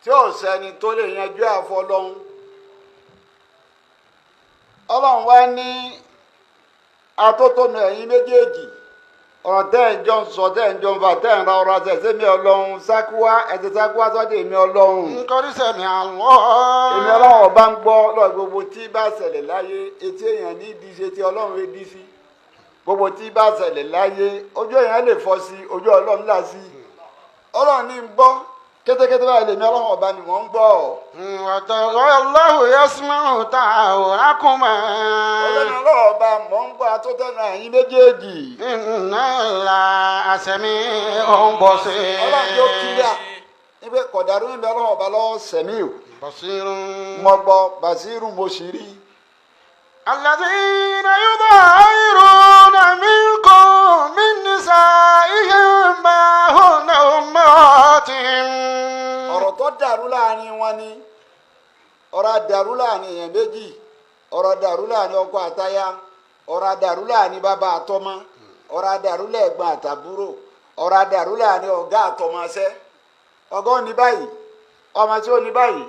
tí ò sẹ́ni tó lè yanjú àfọlọ́hún. Ọlọ́run wá ní atótónu ẹ̀yin méjèèjì ọ̀rọ̀ tẹ́ ẹ̀ jọ ń sọ tẹ́ ẹ̀ jọ ń fà tẹ́ ẹ̀ ń ra ọ̀rọ̀ àtẹ̀sẹ́ mi ọlọ́run sákúwá ẹ̀sẹ̀ sákúwá sọ́dọ̀ èmi ọlọ́run. nítorí sẹ́mi àlọ́. èmi ọlọ́run ọba ń gbọ́ lọ́ọ̀ gbogbo tí bá ṣẹlẹ̀ láyé etí èèyàn ní ìdí ṣe tí ọlọ́run èdí sí gbogbo tí bá ṣẹlẹ̀ láyé ojú èèyàn lè fọ́ sí ojú ọlọ́run là sí ọlọ́run ní ń gbọ́ kétékété báyìí lèmi ọlọ́run ọba ni mò ń gbọ́. Allahu yasma'u ta'awurakuma. ọlọ́run ọba mò ń gbọ́ atótẹ́nu ẹ̀yin méjèèjì. Inna Allaha sami'un basir. ọlọ́run yóò kílíà níbi kọ̀dàrú níbi ọlọ́run ọba lọ́wọ́ sẹ̀mí o. Basirun. mo gbọ́ basiru mo sì rí. الذين يظاهرون منكم من نسائهم ما هن أمهاتهم. ọ̀rọ̀ tó dàrú láàrin wọn ni ọ̀rọ̀ dàrú láàrin èèyàn méjì ọ̀rọ̀ dàrú láàrin ọkọ àtaya ọ̀rọ̀ dàrú láàrin bàbá àtọmọ ọ̀rọ̀ dàrú lẹ́gbọ̀n àtàbúrò ọ̀rọ̀ dàrú láàrin ọ̀gá àtọmọṣẹ́ ọ̀gá ò ní báyìí ọmọ tí ó ní báyìí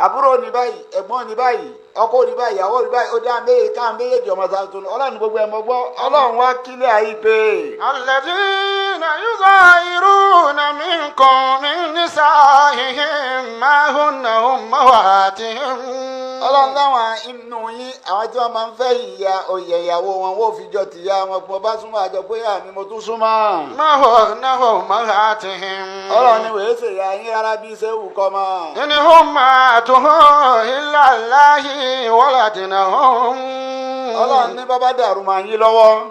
àbúrò ò ní báyìí ẹ̀gbọ́n ò ní báyìí ọkọ ò ní báyìí ìyàwó ò ní báyìí ó dá méjì ká méjèèjì ọmọ tuntun ọlọ́run gbogbo ẹ̀ mọ́ gbọ́ ọlọ́run wá kílẹ̀ ayé pé. الذين يظاهرون منكم من نسائهم ما هن أمهاتهم. ọlọ́run láwọn inú yín àwọn tí wọ́n máa ń fẹ́ ìyá oyè ìyàwó wọn wọ́n fi jọ tìyá wọn pọ̀ bá súnmọ́ àjọ pé àmì mo tún súnmọ́. ما هن أمهاتهم. ọlọ́run ni wèé ṣe ìyá yín rárá bí ṣe wù kọ́ mọ́. إن أمهاتهم إلا اللاتي ولدنهم. ọlọ́run ní bàbá dàrú máa yín lọ́wọ́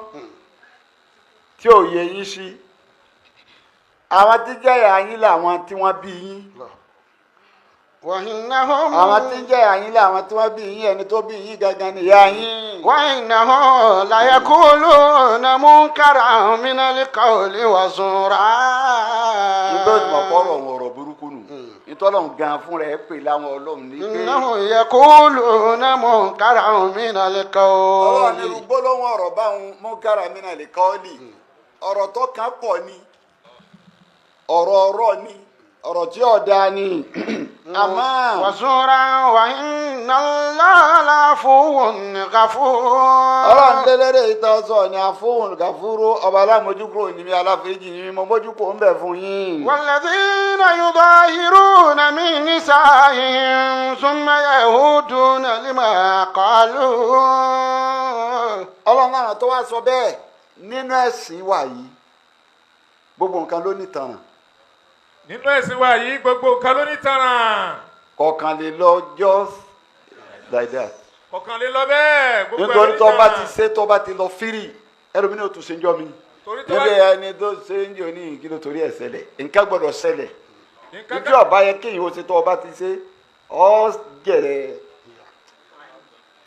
tí ò yẹ yín sí àwọn tí jẹ́ ìyá yín làwọn tí wọ́n bí yín. وإنهم àwọn tí ń jẹ́ ìyá yín làwọn tí wọ́n bí yín ẹni tó bí yín gangan ni ìyá yín. وإنهم ليقولون منكرا من القول وزورا. nígbà tí mo kọ́ ọ̀rọ̀ burúkú nù ìtọ́lọ́run gan fún rẹ̀ pè láwọn ọlọ́run ní pé. إنهم يقولون منكرا من ọlọ́run ní القول. gbólóhùn ọ̀rọ̀ báwọn munkara mina lè kọ́ lì ọ̀rọ̀ tó kàn pọ̀ ni ọ̀rọ̀ ni ọ̀rọ̀ tí ọ̀dà ni àmọ́. وزورا وإن الله لعفو غفور. ọlọ́run lélẹ́rẹ́ ìtọ́sọ̀ ni àfóhùn gàfúrú ọba alámojúkúrò ní mi aláforíjì ní mi mo mójúkúrò ń bẹ̀ fún yín. والذين يظاهرون من نسائهم ثم يعودون لما قالوا. ọlọ́run náà tó wá sọ bẹ́ẹ̀ nínú ẹ̀sìn wa yìí gbogbo nǹkan ló nítanràn. nínú ẹ̀sìn wa yìí gbogbo nǹkan ló ní tanràn. kọ̀ọ̀kan lè lọ just like that. kọ̀ọ̀kan lè lọ bẹ́ẹ̀ gbogbo ẹ̀ ló nítorí ní tó bá ti tanràn. ṣe tó bá ti lọ fírì ẹlòmí ní o tún ṣe ń jọ mi. torí tó bá níbi ẹni tó ṣe ń jọ ní ìkìlọ̀ torí ẹ̀ ṣẹlẹ̀ nǹkan gbọ́dọ̀ ṣẹlẹ̀. nǹkan ìdí ọba yẹ kéèyàn ó ṣe tó ọba ti ṣe ọ jẹ̀rẹ̀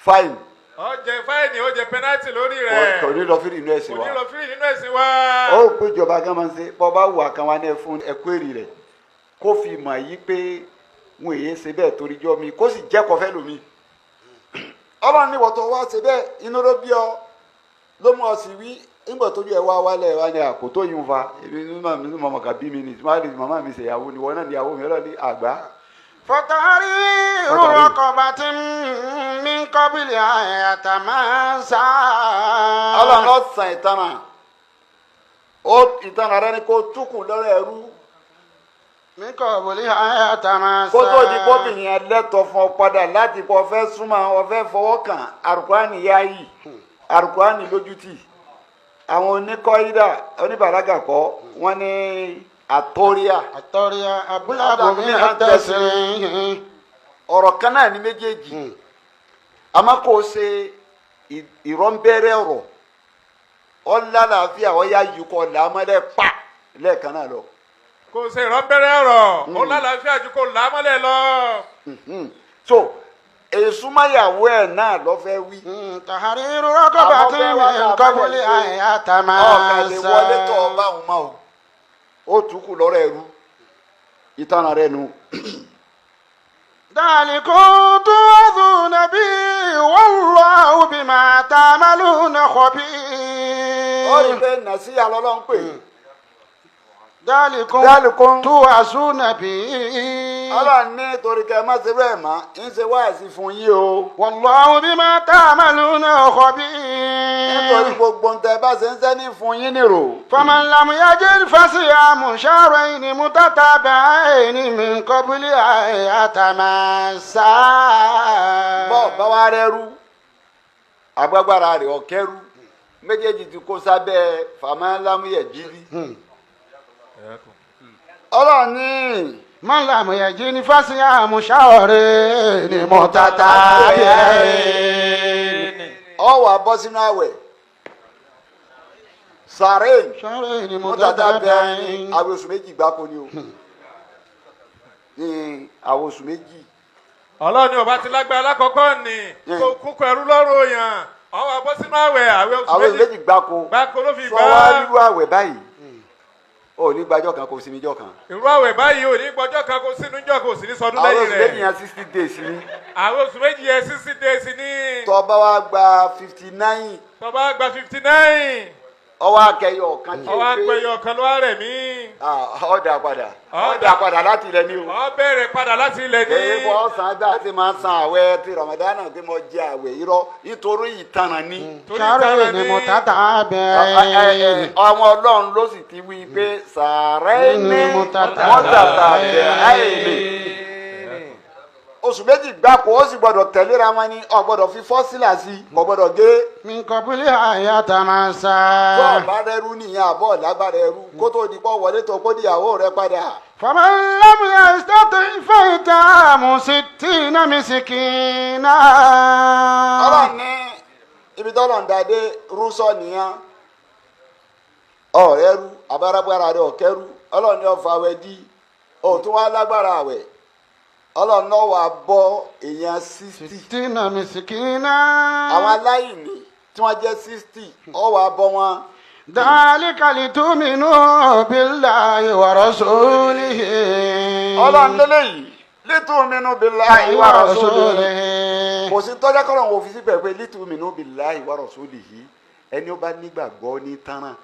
fáìlì. ó jẹ fáìní ó jẹ pẹnátì lórí rẹ̀. kò ní lọ fírì inú ẹ̀sìn kò wa. ní lọ fírì nínú ẹ̀sìn wa. ó pé ìjọba gan máa ń ṣe bọ́ bá wù àkànwá náà fún ẹ̀kú èrì rẹ̀ kó fi mọ̀ yí pé wọn èyí ṣe bẹ́ẹ̀ torí jọ mi kó sì jẹ́kọ̀ọ́ fẹ́ lómi. ọlọ́run ní ìwọ̀tọ̀ wá ṣe bẹ́ẹ̀ inú ló bí ọ ló mú ọ sí wí nígbà tójú ẹ wá wálẹ̀ wá ní àkótó yìí ń fa èmi nínú mọ̀mọ́ kà bí mi ní tí màmá mi ṣèyàwó ni wọn náà ní ìyàwó mi ọlọ́run ní àgbá. فتحرير رقبة من قبل أن يتماسا. ọlọ́run lọ sàn ìtanràn ìtanràn rẹ ni kó túkùn lọ́rọ̀ ẹrú. من قبل أن يتماسا. kó tó di kóbìnrin yẹn lẹ́tọ̀ọ́ fún ọ padà láti kó ọ fẹ́ súnmọ́ ọ fẹ́ fọwọ́ kàn àrùkùránì yáyì àrùkùránì lójútì àwọn oníkọ́ídà oníbàlágà kọ́ wọ́n ní àtọ́ríà الطريا أبلغ من التسريح. ọ̀rọ̀ kan náà ní méjèèjì àmọ́ kò ṣe ìrọ́nbẹ́rẹ́ ọ̀rọ̀ ọ̀làlàáfíà ọ̀yá yìí kọ́ làmọ́lẹ̀ pa lẹ́ẹ̀kan náà lọ. kò ṣe ìrọ́bẹ̀rẹ̀ ọ̀rọ̀ ó lálàáfíà ju kò lámọ́lẹ̀ lọ. so èsúmáyàwó ẹ̀ náà lọ fẹ́ wí. تحرير رقبة من قبل أن ọ̀kà lè wọlé tó يتماسا. ọba òun mọ́ o ó túkù lọ́rọ̀ ẹrú ìtàn rẹ̀ nu. ذلكم توعظون به والله بما تعملون ó rí i خبير. pé nàṣíyà lọ́lọ́ ń pè dalikum tuwasuna bi. Ọlọ́run ní torí kẹ́ má ṣe bẹ́ẹ̀ mọ́ ń ṣe wáàsí fún yín o. wallahu bima ta'maluna khabir. nítorí gbogbo ń tẹ́ bá ṣe ń sẹ́ni fún yín nírò. faman lam yajid fasiyamu shahrayni mutatabi'ayni min qabli an yatamassa. bọ́ bá wá rẹ́rú agbágbára rẹ̀ ọ̀kẹ́rú méjèèjì ti kó sábẹ́ fàmálámúyẹ̀ jírí. Ọlọ́run ní. man lam yajid fasiyamu shahrayni mutatabi'ayni. ọ wà bọ́ sínú àwẹ̀ sàrẹ́ẹ̀nì shahrayni mutatabi'ayni mutatabi'ayni. àwọn oṣù méjì gbáko ni o ní àwọn oṣù méjì. Ọlọ́run ní ọba ti lágbára lákọ̀ọ́kọ́ ni kó kúkọ ẹrú lọ́rùn yàn ọwọ́ abọ́ sínú àwẹ̀ àwẹ̀ àwọn oṣù méjì gbáko ló fi sọ gbá. wá rírú àwẹ̀ báyìí ò ní gbàjọ́ kan kò sinmi jọ́ kan. irú àwẹ̀ báyìí ò ní gbọ́jọ́ kan kó sínú jọ́ kó sì ní sọdún àwọn lẹ́yìn oṣù méjì rẹ̀. yẹn 60 days ni. àwọn oṣù méjì yẹn 60 days ní. tó bá wá gba 59 tó bá gba 59. ọwọ́ akẹyọ kan tí ọwọ́ apẹyọ kan ló wá rẹ̀ mí. ọ̀dà padà láti ilẹ̀ ní o. ọ bẹ̀rẹ̀ padà láti ilẹ̀ ní. èyí bọ́ san bá ti máa san àwẹ̀ ti Ramadan tí mo jẹ àwẹ̀ irọ́ nítorí ìtanà ni. shahrayni mutatabi'ayni. ọmọ Ọlọ́run ló sì ti wí pé sàrẹ́ẹ̀nì mutatabi'ayni. oṣù méjì gbáko ó sì gbọ́dọ̀ tẹ̀léra wọn ni ó gbọ́dọ̀ fi fọ́sílà sí kò gbọ́dọ̀ gé. min qabli an yatamassa. tó ọba rẹrú nìyẹn àbọ̀ lágbára ẹrú kó tó di pọ̀ wọlé tó kó díyàwó rẹ padà. faman lam yastati' fa it'amu sittina miskina. Ọlọ́run ní ibi tọ́lọ̀ ń dade rúṣọ nìyẹn ọ̀rẹ́rú abárágbára rẹ ọ̀kẹ́rú Ọlọ́run ní ọ̀fọ̀ àwẹ̀ di òtún wá lágbára àwẹ̀ Ọlọ́run náà wà bọ́ èèyàn 60. sittina miskina. àwọn aláìní tí wọ́n jẹ́ 60 ó wá bọ́ wọn. dhalika litu'minu billahi wa rasulihi. Ọlọ́run lélẹ́yìí litu'minu billahi wa rasulihi. kò sí tọ́jà kọ́lọ̀ wọ́n fi sí pẹ̀pẹ́ litu'minu billahi wa rasulihi ẹni ó bá nígbàgbọ́ ní tánràn.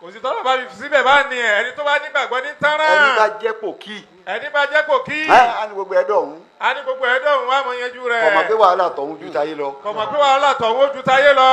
kò sí tọ́lọ̀ bá fi síbẹ̀ bá ní ẹni tó bá nígbàgbọ́ ní tánràn. ẹni bá jẹ́ pòkì. ẹni bá jẹ́ kòkí. á ní gbogbo ẹ̀dọ̀ ọ̀hún. a ní gbogbo ẹ̀dọ̀ òun wá mọ yanjú rẹ̀. kò mọ̀ pé wàhálà tọ̀hún ju táyé lọ. kò mọ̀ pé wàhálà tọ̀hún ó ju táyé lọ.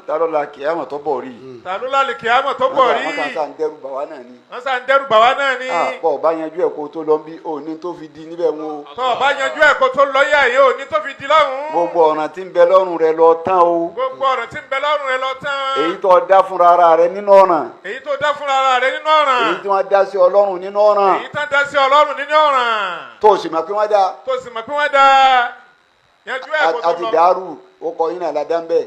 ta ló la kìámọ̀ tó bọ̀ rí. ta ló lálẹ́ kìámọ̀ tó bọ̀ rí. wọ́n kàn sá ń dẹ́rù bà wá náà ni. wọ́n sá ń dẹ́rù bà wá náà ni. bọ́ ọ bá yanjú ẹ̀ kó tó lọ bí òní tó fi di níbẹ̀ wọn o. tọ́ ọ bá yanjú ẹ̀ kó tó lọ yà yìí òní tó fi di lọ́hùn. gbogbo ọ̀ràn tí ń bẹ lọ́rùn rẹ lọ tán o. gbogbo ọ̀ràn tí ń bẹ lọ́rùn rẹ lọ tán. èyí tó dá fúnra ara rẹ nínú ọ̀ràn. èyí tó dá fúnra rẹ nínú ọ̀ràn. èyí tí wọ́n dá sí Ọlọ́run nínú ọ̀ràn. èyí tó dá sí Ọlọ́run nínú ọ̀ràn. tó o sì mọ̀ pé wọ́n dá. tó sì mọ̀ pé wọ́n dá yanjú ẹ̀ kó tó lọ. àti dàrú o kọ yín náà ládàá ń bẹ̀.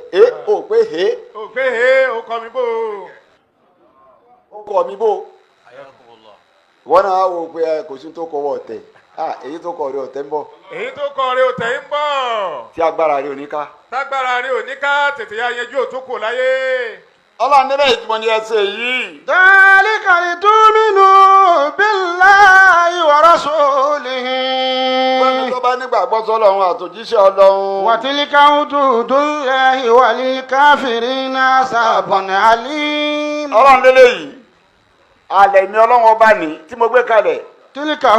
o pé he. o pé he o kọ mi bò. o kọ mi bò. wọ́n náà wò pé kò sí tó kọ wọ́ ọ̀tẹ̀. èyí tó kọ rẹ ọ̀tẹ̀ ń bọ̀. èyí tó kọ rẹ ọ̀tẹ̀ ń bọ̀. tí agbára rẹ ò ní ká. tágbára rẹ ò ní ká tètè ya yanjú òtúkù láyé. Ọlọ́run níbẹ̀ ìtumọ̀ ni ẹ ṣe yìí. dhalika litu'minu billahi wa rasulihi. wọ́n ní tó bá nígbàgbọ́ sọ́lọ́run àtòjíṣẹ́ Ọlọ́run. wa tilka hududullahi wa lil kafirina azabun alim. Ọlọ́run lélẹ́yìí alẹ́ mi Ọlọ́run ọba ní tí mo gbé kalẹ̀. tilka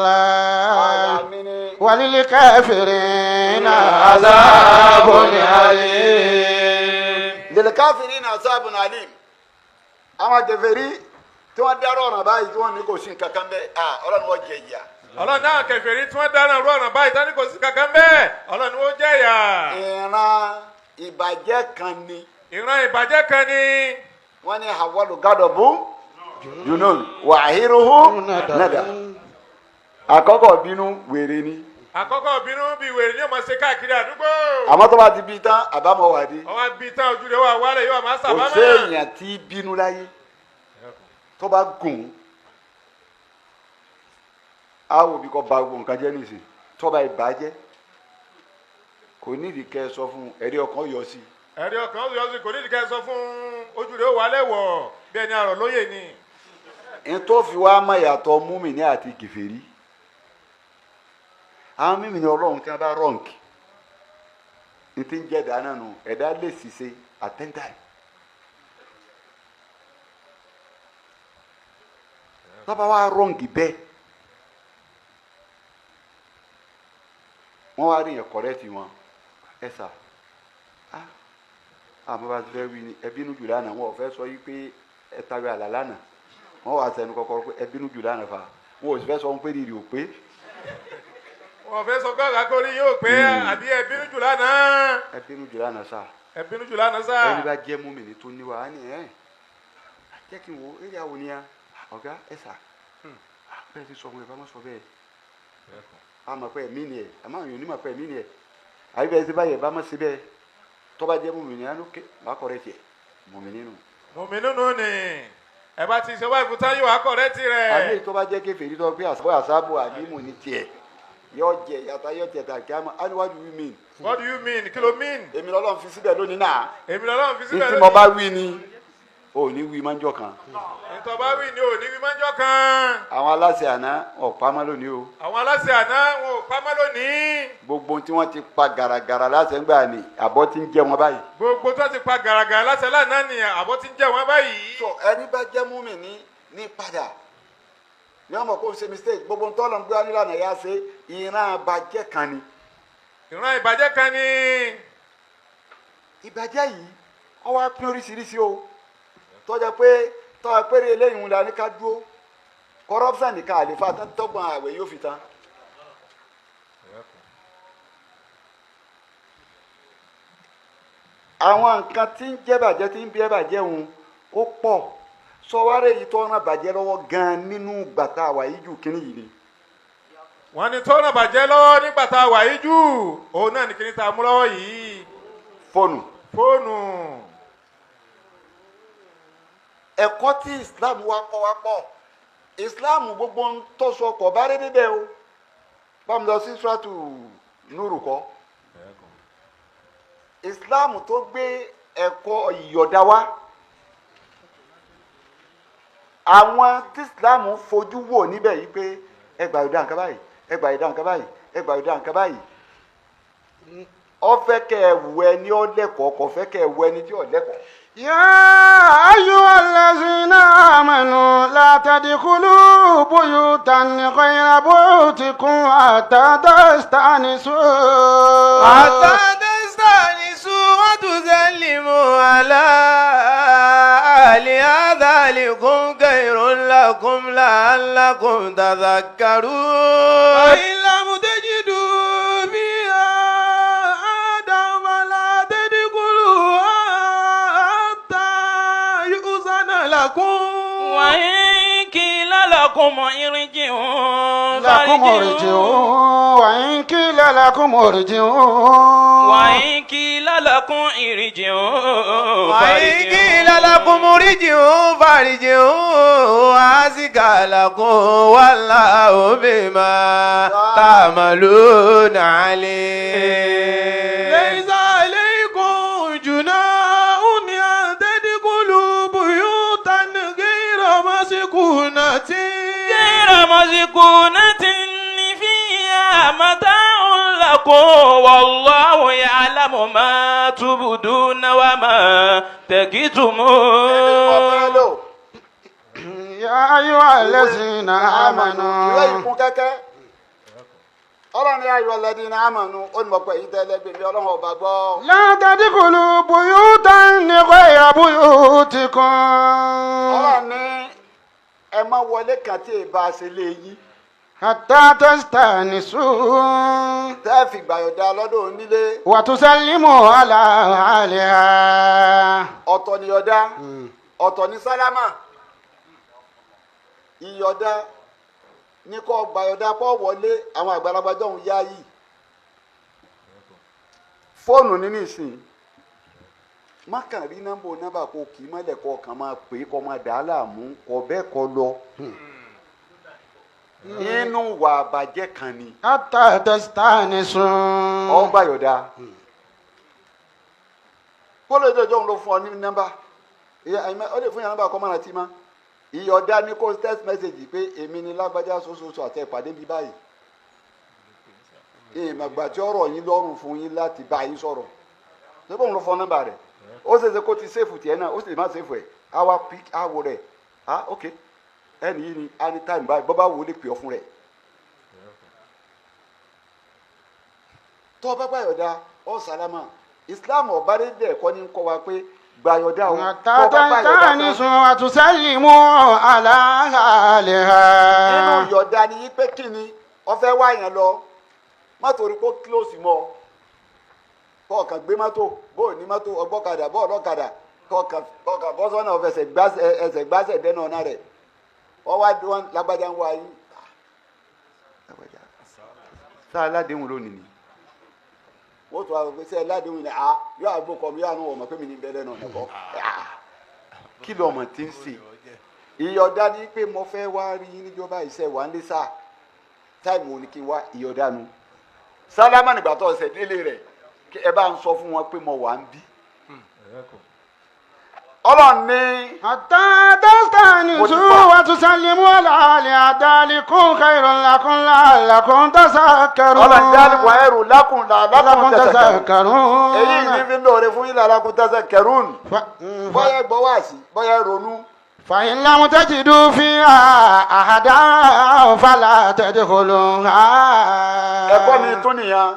hududullahi wa lil kafirina azabun alim. lil kafirina azabun alim. àwọn kèfèrí tí wọ́n dárò ọ̀ràn báyìí tí wọ́n ní kò sí nǹkan kan bẹ́ẹ̀ Ọlọ́run wọ́n jẹ ìyà. Ọlọ́run náà kèfèrí tí wọ́n dáná rú ọ̀ràn báyìí tání kò sí kankan bẹ́ẹ̀ Ọlọ́run wọ́n jẹ́ ìyà. ìran ìbàjẹ́ kan ni. ìran ìbàjẹ́ kan ni. wọ́n ní hawalu gádọ̀bù junun wàhíruhu nàdà. àkọ́kọ́ bínú wèrè ni. àkọ́kọ́ bínú bí wèrè ní ọmọ ṣe káàkiri àdúgbò. àmọ́ tó bá ti bí tán àbámọ̀ wà dé. ọwọ́ bí tán ojú rẹ̀ wà wálẹ̀ yóò máa kò sàbámọ̀. séèyàn tí bínú láyé tó bá gùn á wò bí kò ba gbogbo nǹkan jẹ́ nìsín tó bá ìbàjẹ́ kò nídìí kẹ́ ẹ sọ fún ẹ̀rí ọkàn yọ sí. ẹ̀rí ọkàn ó yọ sí kò nídìí kẹ́ ẹ sọ fún ojú rẹ̀ ó wálẹ̀ wọ̀ bí ẹni àrọ̀ lóye ni. n tó fi wá mọ̀ yàtọ̀ múmìnì àti kèfèrí àwọn mímìnì Ọlọ́run tí wọ́n bá rọǹkì ní ti ń jẹ́ dáná nù ẹ̀dá lè ṣiṣẹ́ àtẹ́ńtàì tọ́ba wa rọ́ǹgì bẹ́ẹ̀ wọ́n wá rí yẹn kọ́rẹ́tì wọn ẹ sà àmọ́ bá ti fẹ́ wí ni ẹbínú jù lánàá wọn ò fẹ́ sọ yí pé ẹ tawé àlà lánàá wọn wà sẹ́nu kọ́kọ́ pé ẹbínú jù lánàá fa wọn ò sì fẹ́ sọ wọn pé rírì ò pé. wọn fẹ́ sọ gbọ́dọ̀ akórí yóò pé àbí ẹbínú jù lánàá. ẹbínú jù lánàá sá. ẹbínú jù lánàá sá. ẹni bá jẹ́ mùmínì tó níwà á ní jẹ́ kí n wo eré àwọn ni ya ọ̀gá ẹ sà bẹ́ẹ̀ ti sọ wọn ẹ bá má sọ bẹ́ẹ̀ àmọ̀ pé ẹ̀mí ni ẹ̀ àmọ́ àwọn onímọ̀ pé ẹ̀mí ni ẹ̀ àbí bẹ́ẹ̀ ti báyìí ẹ bá má ṣe bẹ́ẹ̀ tọ́ba jẹ́ mùmínì á lókè má kọ́rẹ́ tiẹ̀ mùmínì nù. mùmínì nù ni ẹ bá ti ṣe wá ìfúta yóò wá kọ́rẹ́ tirẹ̀. àbí tọ́ba jẹ́ kèfèrí tó pé àṣàbò àdìmù ni tiẹ̀ yọ jẹ yàtọ̀ yọ jẹ tà kíámà and what do you mean. what do you mean kí ló mean. èmi lọ́lọ́run fi síbẹ̀ lónìí náà. èmi lọ́lọ́run fi síbẹ̀ lónìí. ìtì mo bá wí ni ò ní wí máa ń jọ kan. ìtọ́ bá wí ni ò ní wí máa ń jọ kan. àwọn aláṣẹ àná wọn ò pamọ́ lónìí o. àwọn aláṣẹ àná wọn ò pamọ́ lónìí. gbogbo tí wọ́n ti pa gàràgàrà láṣẹ ńgbà ni àbọ̀ ti ń jẹ wọn báyìí. gbogbo tí wọ́n ti pa gàràgàrà láṣẹ lánàá ni àbọ̀ ti ń jẹ wọn báyìí. sọ ẹni bá jẹ́ mùmínì ní padà ní ọmọ kó ṣe mistake gbogbo ntọ́lọ̀ ń gbé nílànà yá ṣe ìran ìbàjẹ́ kan ni. ìran ìbàjẹ́ kan ni. ìbàjẹ́ yìí ó wá pín oríṣiríṣi o tọ́jà pé tọ́jà péré eléyìí ń la ní ká dúró corruption nìkan àlefa tọ́gbọ̀n àwẹ̀ yóò fi tán. àwọn nǹkan tí ń jẹ́ bàjẹ́ tí ń bí ẹ bàjẹ́ òun ó pọ̀ sọwárẹ̀ yìí tó ràn bàjẹ́ lọ́wọ́ gan-an nínú gbàtà àwàyí jù kínní yìí ni. wọ́n ní tó ràn bàjẹ́ lọ́wọ́ nígbà tá a wà yìí jù òun náà ní kínní tá a mú lọ́wọ́ yìí. fóònù. ẹ̀kọ́ tí Islam wa kọ́ wa pọ̀ Islam gbogbo ń tọ́sọ kọ̀ bá rí níbẹ̀ o bámu lọ sí sùràtù núrù kọ́ Islam tó gbé ẹ̀kọ́ ìyọ̀dá wa. àwọn tí Islam fojú wò níbẹ̀ yìí pé ẹgbà ìdá nǹkan báyìí ẹgbà ìdá nǹkan báyìí ẹgbà ìdá nǹkan báyìí ó fẹ́ kẹ́ ẹ wù ẹni ó lẹ́kọ̀ọ́ kò fẹ́ kẹ́ ẹ wù ẹni tí ò lẹ́kọ̀ọ́. يا أيها الذين آمنوا لا تدخلوا بيوتا غير بيوتكم حتى تستأنسوا وتسلموا على أهلها ذلكم خير لكم لعلكم تذكرون فإن لم تجدوا بها أحدا فلا تدخلوها حتى يؤذن لكم وإن قيل لكم ارجعوا وإن قيل لكم ارجعوا وإن قيل لكم ارجعوا فارجعوا أزكى لكم والله بما تعملون عليم ليس عليكم جناح أن تدخلوا بيوتا غير مسكونة فيها متاع لكم والله يعلم ما تبدون وما تكتمون يا أيها الذين آمنوا ọlọ́run ní ayọ̀ lẹ́dí ní àmọ̀nù ó ní mọ̀pẹ́ yìí tẹ́lẹ̀ bèbí ọlọ́run ọba gbọ́. لا تدخلوا بيوتا غير بيوتكم. ọlọ́run ní ẹ má wọlé kan tí èèbá ṣe lé yín. حتى تستأنسوا. tẹ́ fi gbàyọ̀dá lọ́dọ̀ onílé. وتسلموا على أهلها. ọ̀tọ̀ ni yọ̀dá ọ̀tọ̀ ni sálámà ìyọ̀dá ní kò gbàyọ̀dá pọ̀ wọlé àwọn àgbàlagbà jọ̀hún yá yìí fóònù nínú ìsìn má kàn rí nọ́mbà kó kì í mọ́lẹ̀ kọ́ kàn máa pè é kọ́ máa dà á láàmú kọ́ bẹ́ẹ̀ kọ́ lọ nínú wà àbàjẹ́ kan ni. حتى تستأنسوا. ọ̀ gbàyọ̀dá fóònù ìjọjọ́ òun ló fún ọ ní nọ́mbà ó lè fún yàrá nọ́mbà kọ́ máa rántí má ìyọ̀dá ní kó text message pé èmi ni lágbájá sososo àti ìpàdé bí báyìí ìmọ̀gbà tí ọ̀rọ̀ yín lọ́rùn fún yín láti bá yín sọ̀rọ̀ ṣé bóun ló fọ nọ́mbà rẹ̀ ó ṣeéṣe kó ti sèfù tiẹ̀ náà ó sì lè má sèfù ẹ̀ á wá pick á wo rẹ̀ á ok ẹni yìí ni anytime báyìí bọ́ bá wò ó lè pè ọ́ fún rẹ̀. tó o bá gbàyọ̀dá ọ̀ sálámà Islam ọ̀bá dé dẹ̀ kọ́ ní kọ́ wa pé gbàyọ̀dá o. tàtàtà ní sun àtúnṣẹ́lìmù aláhàlẹ́hà. nínú yọ̀dá ni yí pé kí ni ọfẹ́ wá yẹn lọ mọ́tò rí kó close mọ́ kọ̀ọ̀kan gbé mọ́tò bóò ní mọ́tò ọgbọ́kadà bóò lọ́kadà kọ̀ọ̀kan bọ́sọ́nà ẹsẹ̀ gbásẹ̀ dẹ́nà ọ̀nà rẹ̀ wọ́n wá dún lágbájá ń wá yín sáà aládéhùn lónìí ni wọ́n tún àwọn pèsè aládéhùn ni yóò àgbo kọ́ mi yóò àwọn ọmọ pé mi ní bẹ́ẹ̀ náà nìkọ́ kí lọ́mọ tí ń sè ìyọ̀dá ni pé mo fẹ́ wá rí níjọba ìṣe wà ń lé sáà táìmù òní kí n wá ìyọ̀dá nu sálámà nígbà tó ọ̀sẹ̀ délé rẹ̀ ẹ bá ń sọ fún wọn pé mo wà ń bí. Ọlọ́run ní. àtàtà ní sun àtúnṣẹ́lìmù aláhàlẹ́hà khairun lakum la'allakum tazakkarun. Ọlọ́run dálíkùn ẹrù lakum la'allakum tazakkarun. èyí ní fi ń lóore fún yín la'allakum tazakkarun. bọ́yá gbọ́ wá sí bọ́yá ronú. فإن لم تجدوا فيها أحدا فلا تدخلوها. ẹ̀kọ́ mi tún nìyẹn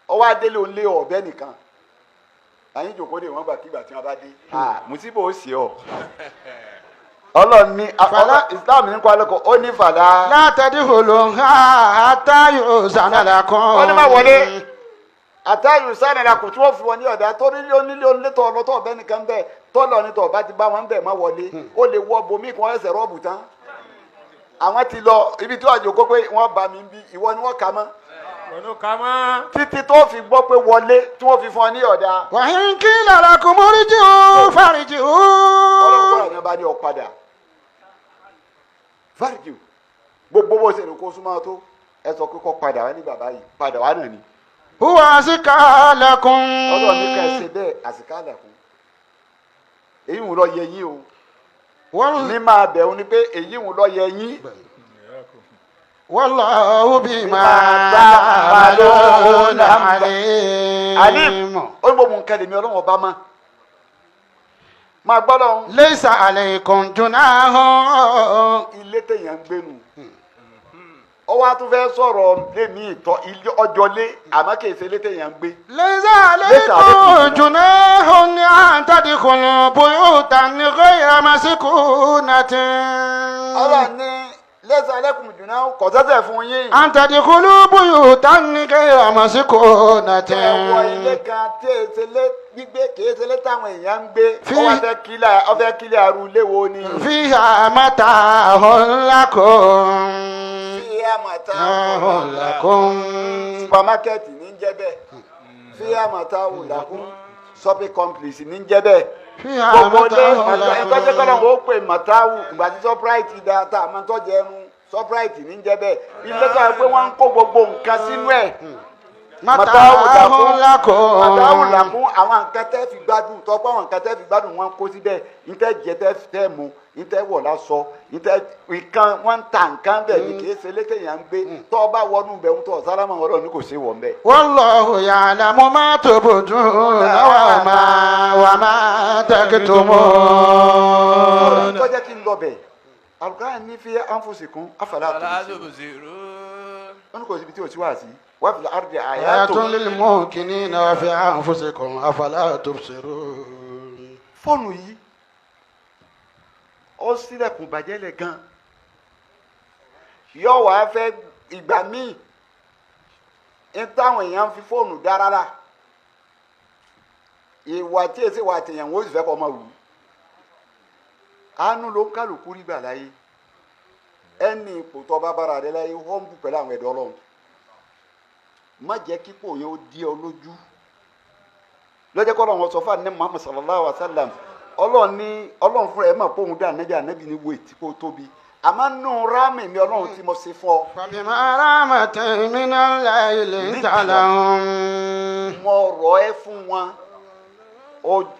ọwọ́ adélé òun lé ọ̀bẹ nìkan àyìn jòkó de wọn gbà kígbà tí wọn bá dé mùsíbò ó sì ọ Ọlọ́run ní Islam ní kó alẹ́kọ̀ọ́ ó ní fàlà. لا تدخلوها حتى يؤذن لكم. ó ní má wọlé àtàyù sánàlà kò tí wọ́n fi wọn ní ọ̀dà tó nílé onílé onílétọ̀ ọlọ́tọ̀ ọ̀bẹ nìkan bẹ́ẹ̀ tọ́lọ̀ ní tọ̀ọ̀bá ti bá wọn bẹ́ẹ̀ má wọlé ó lè wọ bomi kí wọ́n ẹsẹ̀ rọ́ọ̀bù tán àwọn ti lọ ibi tí wọ́n àjòkó pé wọ́n bá mi bí ìwọ ni wọ́n kà mọ́ títí tó fi gbọ́ pé wọlé tí wọ́n fi fún ọ ní ọ̀dà. وإن قيل لكم ارجعوا فارجعوا. ọlọ́run kọ́ra ní bá ní ọ padà fáríjì gbogbo bó ṣe lè kó súnmọ́ tó ẹ sọ pé kọ́ padà wá ní bàbá yìí padà wá náà ni. هو أزكى لكم. ọlọ́run ní ká ẹ ṣe bẹ́ẹ̀ àsìká àlàkùn èyí ń lọ yẹ yín o ní máa bẹ̀rù ni pé èyí ń lọ yẹ yín. والله بما تعملون عليم. ó ní gbogbo nǹkan lèmi ọlọ́run ọba máa gbọ́ lọ́hún. ليس عليكم جناح. ilé téèyàn ń gbénu ó wá tún fẹ́ sọ̀rọ̀ lémi ìtọ́ ọjọ́ lé àmọ́ kì í ṣe ilé téèyàn ń gbé. ليس عليكم جناح أن تدخلوا بيوتا غير مسكونة. ọlọ́run ní lẹ́sẹ̀ alẹ́kùn jùlọ kò sẹ́sẹ̀ fún yín. أن تدخلوا بيوتا غير مسكونة. ẹ̀wọ̀ ilé kan tí èsè lé gbígbé kìí ṣe lé táwọn èèyàn ń gbé. ọfẹ́ kílẹ̀ àrùn ilé wo ni. فيها متاع لكم. فيها متاع لكم. supamakẹ́ẹ̀tì ní jẹ́ bẹ́ẹ̀. فيها متاع لكم. shopping complex ní jẹ́ bẹ́ẹ̀. gbogbo ilé ẹgbẹ́ kọ́nà ó pè màtáwù ìgbà tí Shoprite da tá a máa tọ́jú ẹnu Shoprite ní jẹ́ bẹ́ẹ̀ ilé tó yẹ pé wọ́n ń kó gbogbo nǹkan sínú ẹ̀ màtáwù làkún àwọn nǹkan tẹ́ fi gbádùn tọ́pọ̀ àwọn nǹkan tẹ́ fi gbádùn wọ́n kó síbẹ̀ níta jẹ tẹ́ mu níta wọ̀ lásọ níta ìkan wọ́n ń ta nǹkan bẹ́ẹ̀ ni kìí ṣe létè yẹn ń gbé tọ́ bá wọnú bẹ̀ ń tọ́ sálámà ọ̀rọ̀ ni kò ṣe wọ̀ ń bẹ̀. والله يعلم ما تبدون وما تكتمون. tó jẹ́ kí n lọ bẹ̀ alukóra ní fi anfusikum afala tubsirun wọn kò síbi tí o ti wá sí wà fi ardi ayatun للموقنين وفي أنفسكم أفلا تبصرون. fóònù yìí ó sílẹ̀kùn bàjẹ́ lẹ̀ gan yóò wá fẹ́ ìgbà míì ń táwọn èèyàn fi fóònù dá rárá ìwà tí èsì wà tèèyàn wọ́n sì fẹ́ kọ́ ọmọ wù àánú ló ń kálukú rí gbà láyé ẹni ipò tó bá bára rẹ láyé wọ́n ń bù pẹ̀lú àwọn ẹ̀dọ́ ọlọ́run má jẹ́ kípò yẹn ó di ọ lójú lọ́jọ́ kọ́ lọ́wọ́ sọ fún àná Muhammad sallallahu alaihi wa sallam ọlọ́run fúnra ẹ̀ mọ̀ pé òun dá ànábì ní wéètì kó tóbi àmọ́ nù rámì mi ọlọ́run tí mo ṣe fún ọ. فبما رحمة من الله لنت لهم. mo rọ̀ ẹ́ fún wọn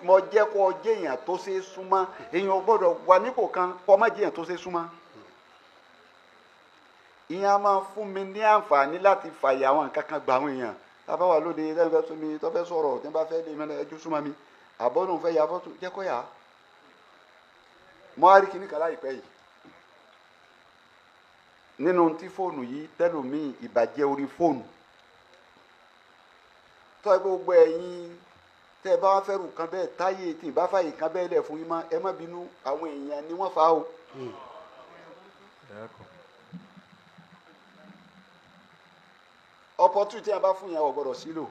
mo jẹ́ kó o jẹ́ èèyàn tó ṣe é súnmọ́ èèyàn gbọ́dọ̀ wà nípò kan kó o má jẹ́ èèyàn tó ṣe é súnmọ́. ìyẹn a máa fún mi ní àǹfààní láti fàyè àwọn nǹkan kan gba àwọn èèyàn tábà wà lóde ẹgbẹ́ tó mi tó fẹ́ sọ̀rọ̀ tí wọ́n bá fẹ́ lé mẹ́lẹ̀ ẹjọ́ súnmọ́ mi àbọ̀dún fẹ́ yà fọ́tò jẹ́ kó yà á. mo á rí kíní kan láìpẹ́ yìí nínú tí fóònù yìí tẹ́lòmíì ìbàjẹ́ orí fóònù tọ́ ẹ gbogbo ẹ̀yin tẹ́ ẹ bá wá fẹ́rù kan bẹ́ẹ̀ táyé tí ì bá fàyè kan bẹ́ẹ̀ lẹ̀ fún yín mọ́ ẹ má bínú àwọn èèyàn ni wọ́n fa o. opportunity yẹn bá fún yẹn ò gbọ́dọ̀ sílò.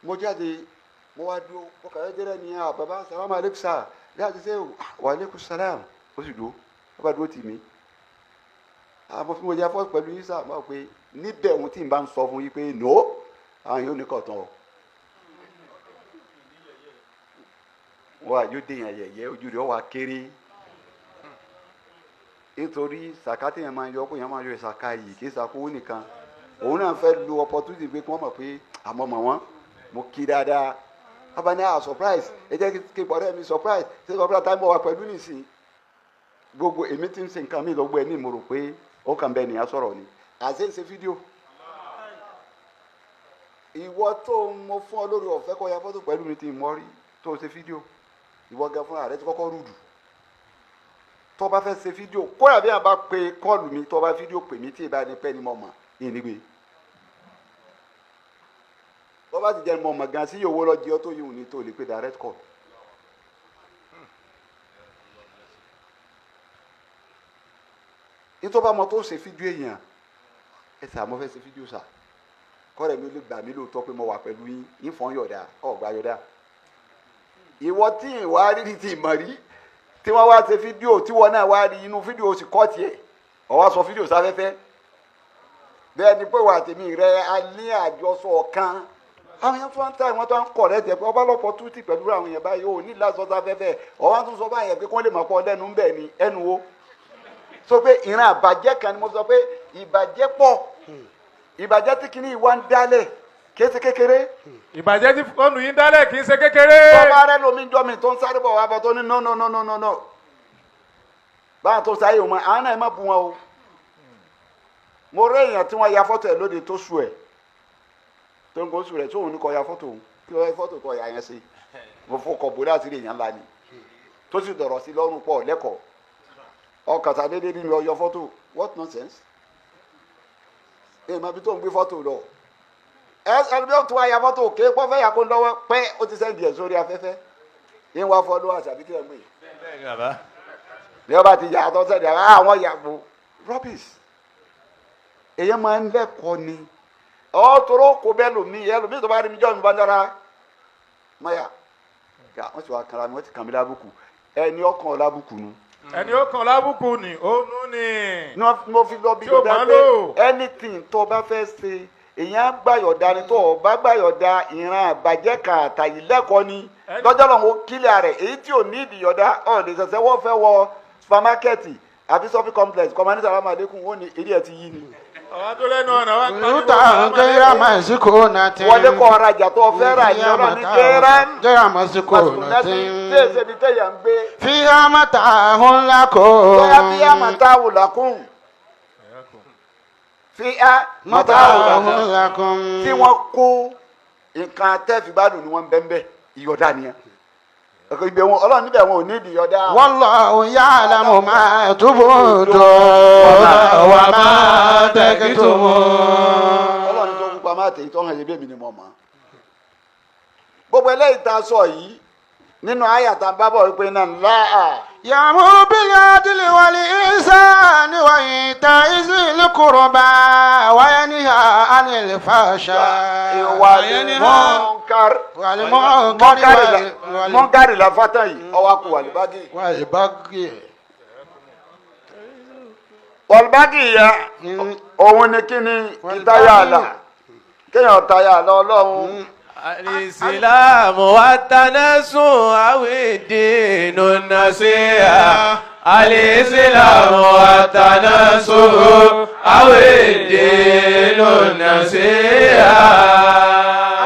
mo jáde mo wá dúró mo kàwé dẹ́rẹ́ ní baba salamu aleykum sa láti ṣe wa aleykum salam ó sì dúró ó bá dúró tì mí. mo fi mo yẹ fọ́ pẹ̀lú yín sáà máa pé níbẹ̀ ohun tí n bá ń sọ fún yín pé no àwọn yóò ní kọ̀ọ̀tàn o. wọ́n àjò dèèyàn yẹ̀yẹ́ ojú rẹ̀ wà kéré nítorí sàkátì yẹn máa yọ pé yẹn máa yọ ìsàká yìí kí ìsàkówó nìkan òun náà fẹ́ lo opportunity pé kí wọ́n mọ̀ pé àmọ́ mọ̀ wọ́n mo kí dáadáa abani surprise ẹ jẹ́ kí bọ̀dẹ́ mi surprise ṣé surprise táwọn wà pẹ̀lú nìsín gbogbo èmi ti ń ṣe nǹkan mi lọ́gbọ́ ẹ ní mo rò pé ó kàn bẹ́ẹ̀ nìyà sọ̀rọ̀ ni àṣẹ ń ṣe fídíò ìwọ tó mo fún ọ lórí ọ̀fẹ́ kọ́ ya fọ́tò pẹ̀lú mi ti mọ́ rí tó ṣe fídíò ìwọ gan fúnra rẹ ti kọ́kọ́ rúdù tó bá fẹ́ ṣe fídíò kóyà bí a bá pe kọ́ọ̀lù mi tó bá fídíò pè mí tí ì bá ní pẹ́ ni mo mọ̀ yìí nígbè tó bá ti jẹ́ mo mọ̀ gan sí yòówó lọ jẹ́ ọ́ tó yìí ní tó lè pe direct call. nítorí bá mo tó ṣe fídíò èèyàn ẹ sà mo fẹ́ ṣe fídíò sà kọ́ọ̀rẹ́ mi lè gbà mí lóòótọ́ pé mo wà pẹ̀lú yín yín fọ́n yọ̀dá ọ̀gbà yọ̀dá ìwọ tí ìwà rí ti mọ̀ rí tí wọ́n wá ṣe fídíò tí wọ́n náà wá rí inú fídíò sì kọ́ tiẹ̀ ó wá sọ fídíò sáfẹ́fẹ́ bẹ́ẹ̀ ni pé wà tèmi rẹ a ní àjọsọ kan àwọn yẹn tó ń ta ìwọ́n tó ń kọ̀ rẹ tẹ̀ pé ọba lọ́pọ̀ tútì pẹ̀lú àwọn yẹn báyìí ò ní lásọ sáfẹ́fẹ́ ó wá tún sọ báyẹn pé kí wọ́n lè mọ̀ pọ̀ lẹ́nu ń bẹ̀ ni ẹnu wo sọ pé ìran àbàjẹ́ kan ni mo sọ pé ìbàjẹ́ pọ̀ ìbàjẹ́ tí kìíní ìwà ń dálẹ̀ kìí ṣe kékeré. ìbàjẹ́ tí fóònù yín dálẹ̀ kìí ṣe kékeré. bọ́lá rẹ lomi jọ mi tó ń sáré bọ̀ wá bọ̀ tó ní no. báwọn tó sáyé wọn àwọn náà ẹ má bu wọn o. mo rí èèyàn tí wọ́n ya fọ́tò ẹ̀ lóde tó su ẹ̀ tó ń kó su rẹ̀ tó òun ní kọ́ ya fọ́tò òun kí wọ́n ya fọ́tò kọ́ ya yẹn sí. mo fọkọ̀ bó láti rí èèyàn ńlá ni tó sì dọ̀rọ̀ sí lọ́rùn pọ̀ lẹ́kọ̀ọ́ ọkàtà déédéé nínú ọyọ fọ́tò what nonsense. èèmọ̀ bí tó ń gbé fọ́tò lọ ẹni bí ó tún wá ya fọ́tò òkè pọ́ fẹ́ yà kó lọ́wọ́ pẹ́ ó ti sẹ́ndì ẹ̀ sórí afẹ́fẹ́ yín wá followers àbí kí ẹ mú yìí. ní ọba ti yà àtọ́ sẹ́ndì àwọn yàgò rubbish èyí máa ń lẹ́kọ̀ọ́ ni ọ́ toró kó bẹ́ẹ̀ lòmíì tó bá rí mi jọ́ mi bá dára mọ́yà wọ́n ti wá kanra mi wọ́n ti kàn mí lábùkù ẹni ọkàn lábùkù nu. ẹni ó kàn lábùkù ni ó nú ni. mo fi lọ bí gbọdá pé anything tó bá fẹ́ ṣe èèyàn gbàyọ̀dá ni tó o bá gbàyọ̀dá ìran àbàjẹ́ kan àtàyè lẹ́kọ̀ọ́ ni lọ́jọ́ náà ó kílẹ̀ rẹ̀ èyí tí ò ní ìdìyọ̀dá ọ̀ lè ṣẹ̀ṣẹ̀ wọ́n fẹ́ wọ supamakẹ́ẹ̀tì àbí shopping complex kọ́mánítà salamu aleykum ó ní eré ẹ̀ ti yí ni. àwọn tó lẹ́nu ọ̀nà wa ń Yuta gẹ́rà màsíkò nàtí. wọlé kọ́ ọ̀rajà tó fẹ́ rà ní ọ̀rọ̀ ní gẹ́rà màsíkò nàtí. tẹ̀sẹ̀ ní tẹ̀yà ń gbé. Fi amata ahun lako. bóyá bí amata wù lákùn. fi amata wù lákùn. tí wọ́n kó nǹkan tẹ́fì gbádùn ni wọ́n bẹ́ẹ̀ ìyọ̀dá nìyẹn. ìgbẹ́ wọn ọlọ́run níbẹ̀ wọn ò ní ìdí ìyọ̀dá. Wallahu ya'lamu ma tubduna wa ma taktumun. ọlọ́run tó kú pa máa tèyí tó hàn yé bẹ́ẹ̀ mi ni mo mọ̀. gbogbo eléyìí tá a sọ yìí nínú àyàtà bábọ̀ wípé náà láà. Ya'muru bil adli wal ihsani wa ita'i zil qurba wa yanha 'anil fahsha'i wa yanha mọ́nkárì la fata yìí ọwọ́ kò wàlúbágì. wàlúbágì yẹ òun ni kí ni ìtayà àlà kéèyàn tayà àlà ọlọ́run. Al-Islamu wat-tanasu awid-dinu nasiha. Al-Islamu wat-tanasu awid-dinu nasiha.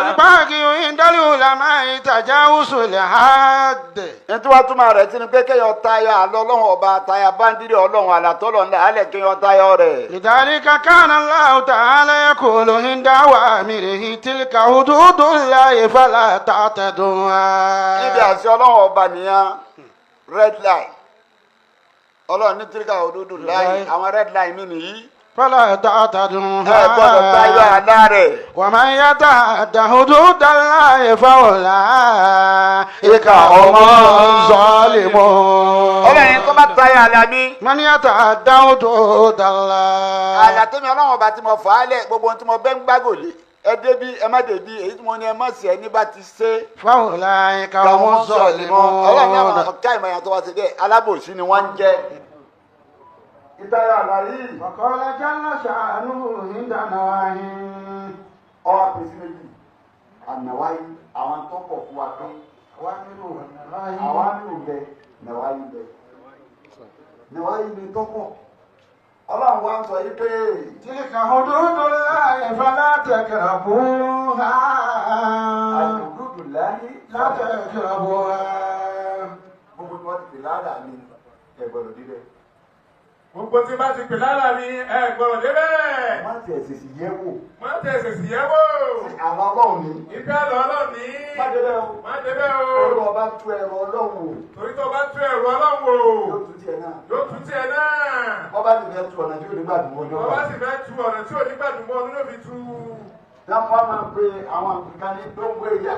Al-baghi indal ulama'i tajawuzul hadd. Ẹni wàá túmọ̀ rẹ̀ tí ni pé kéèyàn tayọ àlọ́ ọlọ́run ọba tayà báńdírì ọlọ́run àlàtọ́lọ̀ ńlá alẹ́ kéèyàn tayọ rẹ̀. Lidhalika kana Allahu ta'ala yaqulu inda awamirihi tilka hududullahi fala ta'taduha. Níbi àṣẹ ọlọ́run ọba nìyẹn red line ọlọ́run ní tíríkà òdodo láì àwọn red line mi nìyí. فلا تعتدوها ẹ gbọ́dọ̀ tayọ àlá rẹ̀. ومن يتعد حدود الله فأولئك هم الظالمون. ọlọ́run tó bá tayọ àlá mi. من يتعد حدود الله. àlá tèmi ọlọ́run ọba tí mo fà á lẹ̀ gbogbo ohun tí mo bẹ́ ń gbàgòlè ẹ débi ẹ má débi èyí tí mo ní ẹ má sí ẹ ní bá ti ṣe. فأولئك هم الظالمون. ọlọ́run náà ọ̀ká ìmọ̀ yẹn tó wá sí bẹ́ẹ̀ alábòsí ni wọ́n ń jẹ́. ìtayọ àlá yìí. وقال جل شأنه عند نواهي. ọwọ́ pèsè méjì ànáwáyé àwọn tó pọ̀ fún wa pé àwọn nínú bẹ nàwáyé bẹ nàwáyé bẹ tó pọ̀ ọlọ́run wa ń sọ yìí pé. تلك حدود الله فلا تقربوها. àdúgbò láyé لا تقربوها. gbogbo tí wọ́n ti pè lára ní ẹ̀gbọ́dọ̀ dídẹ̀. gbogbo tí bá ti pè lára mi ẹ gbọ́dọ̀ débẹ̀. wọ́n ti ẹ̀sẹ̀ sì yẹ wò. wọ́n tẹ̀sẹ̀ sí yẹ́wò. àwọn ọlọ́run ní. ìfẹ́ àlọ́ ọlọ́run ní. má débẹ̀ o. má débẹ̀ o. olúwa bá tú ẹ̀rọ ọlọ́run wò. torí tó bá tú ẹ̀rù ọlọ́run wò. yóò tú tiẹ̀ náà. yóò tú tiẹ̀ náà. wọ́n bá ti fẹ́ tu ọ̀nà tí ò ní gbàdúrà ọjọ́ wọ́n wa. bá sì fẹ́ tu ọ̀nà tí ò ní gbàdúgbò ọdún ló fi tu. láwọn máa ń pe àwọn àgbẹ̀ká ní dóńgbò èyà.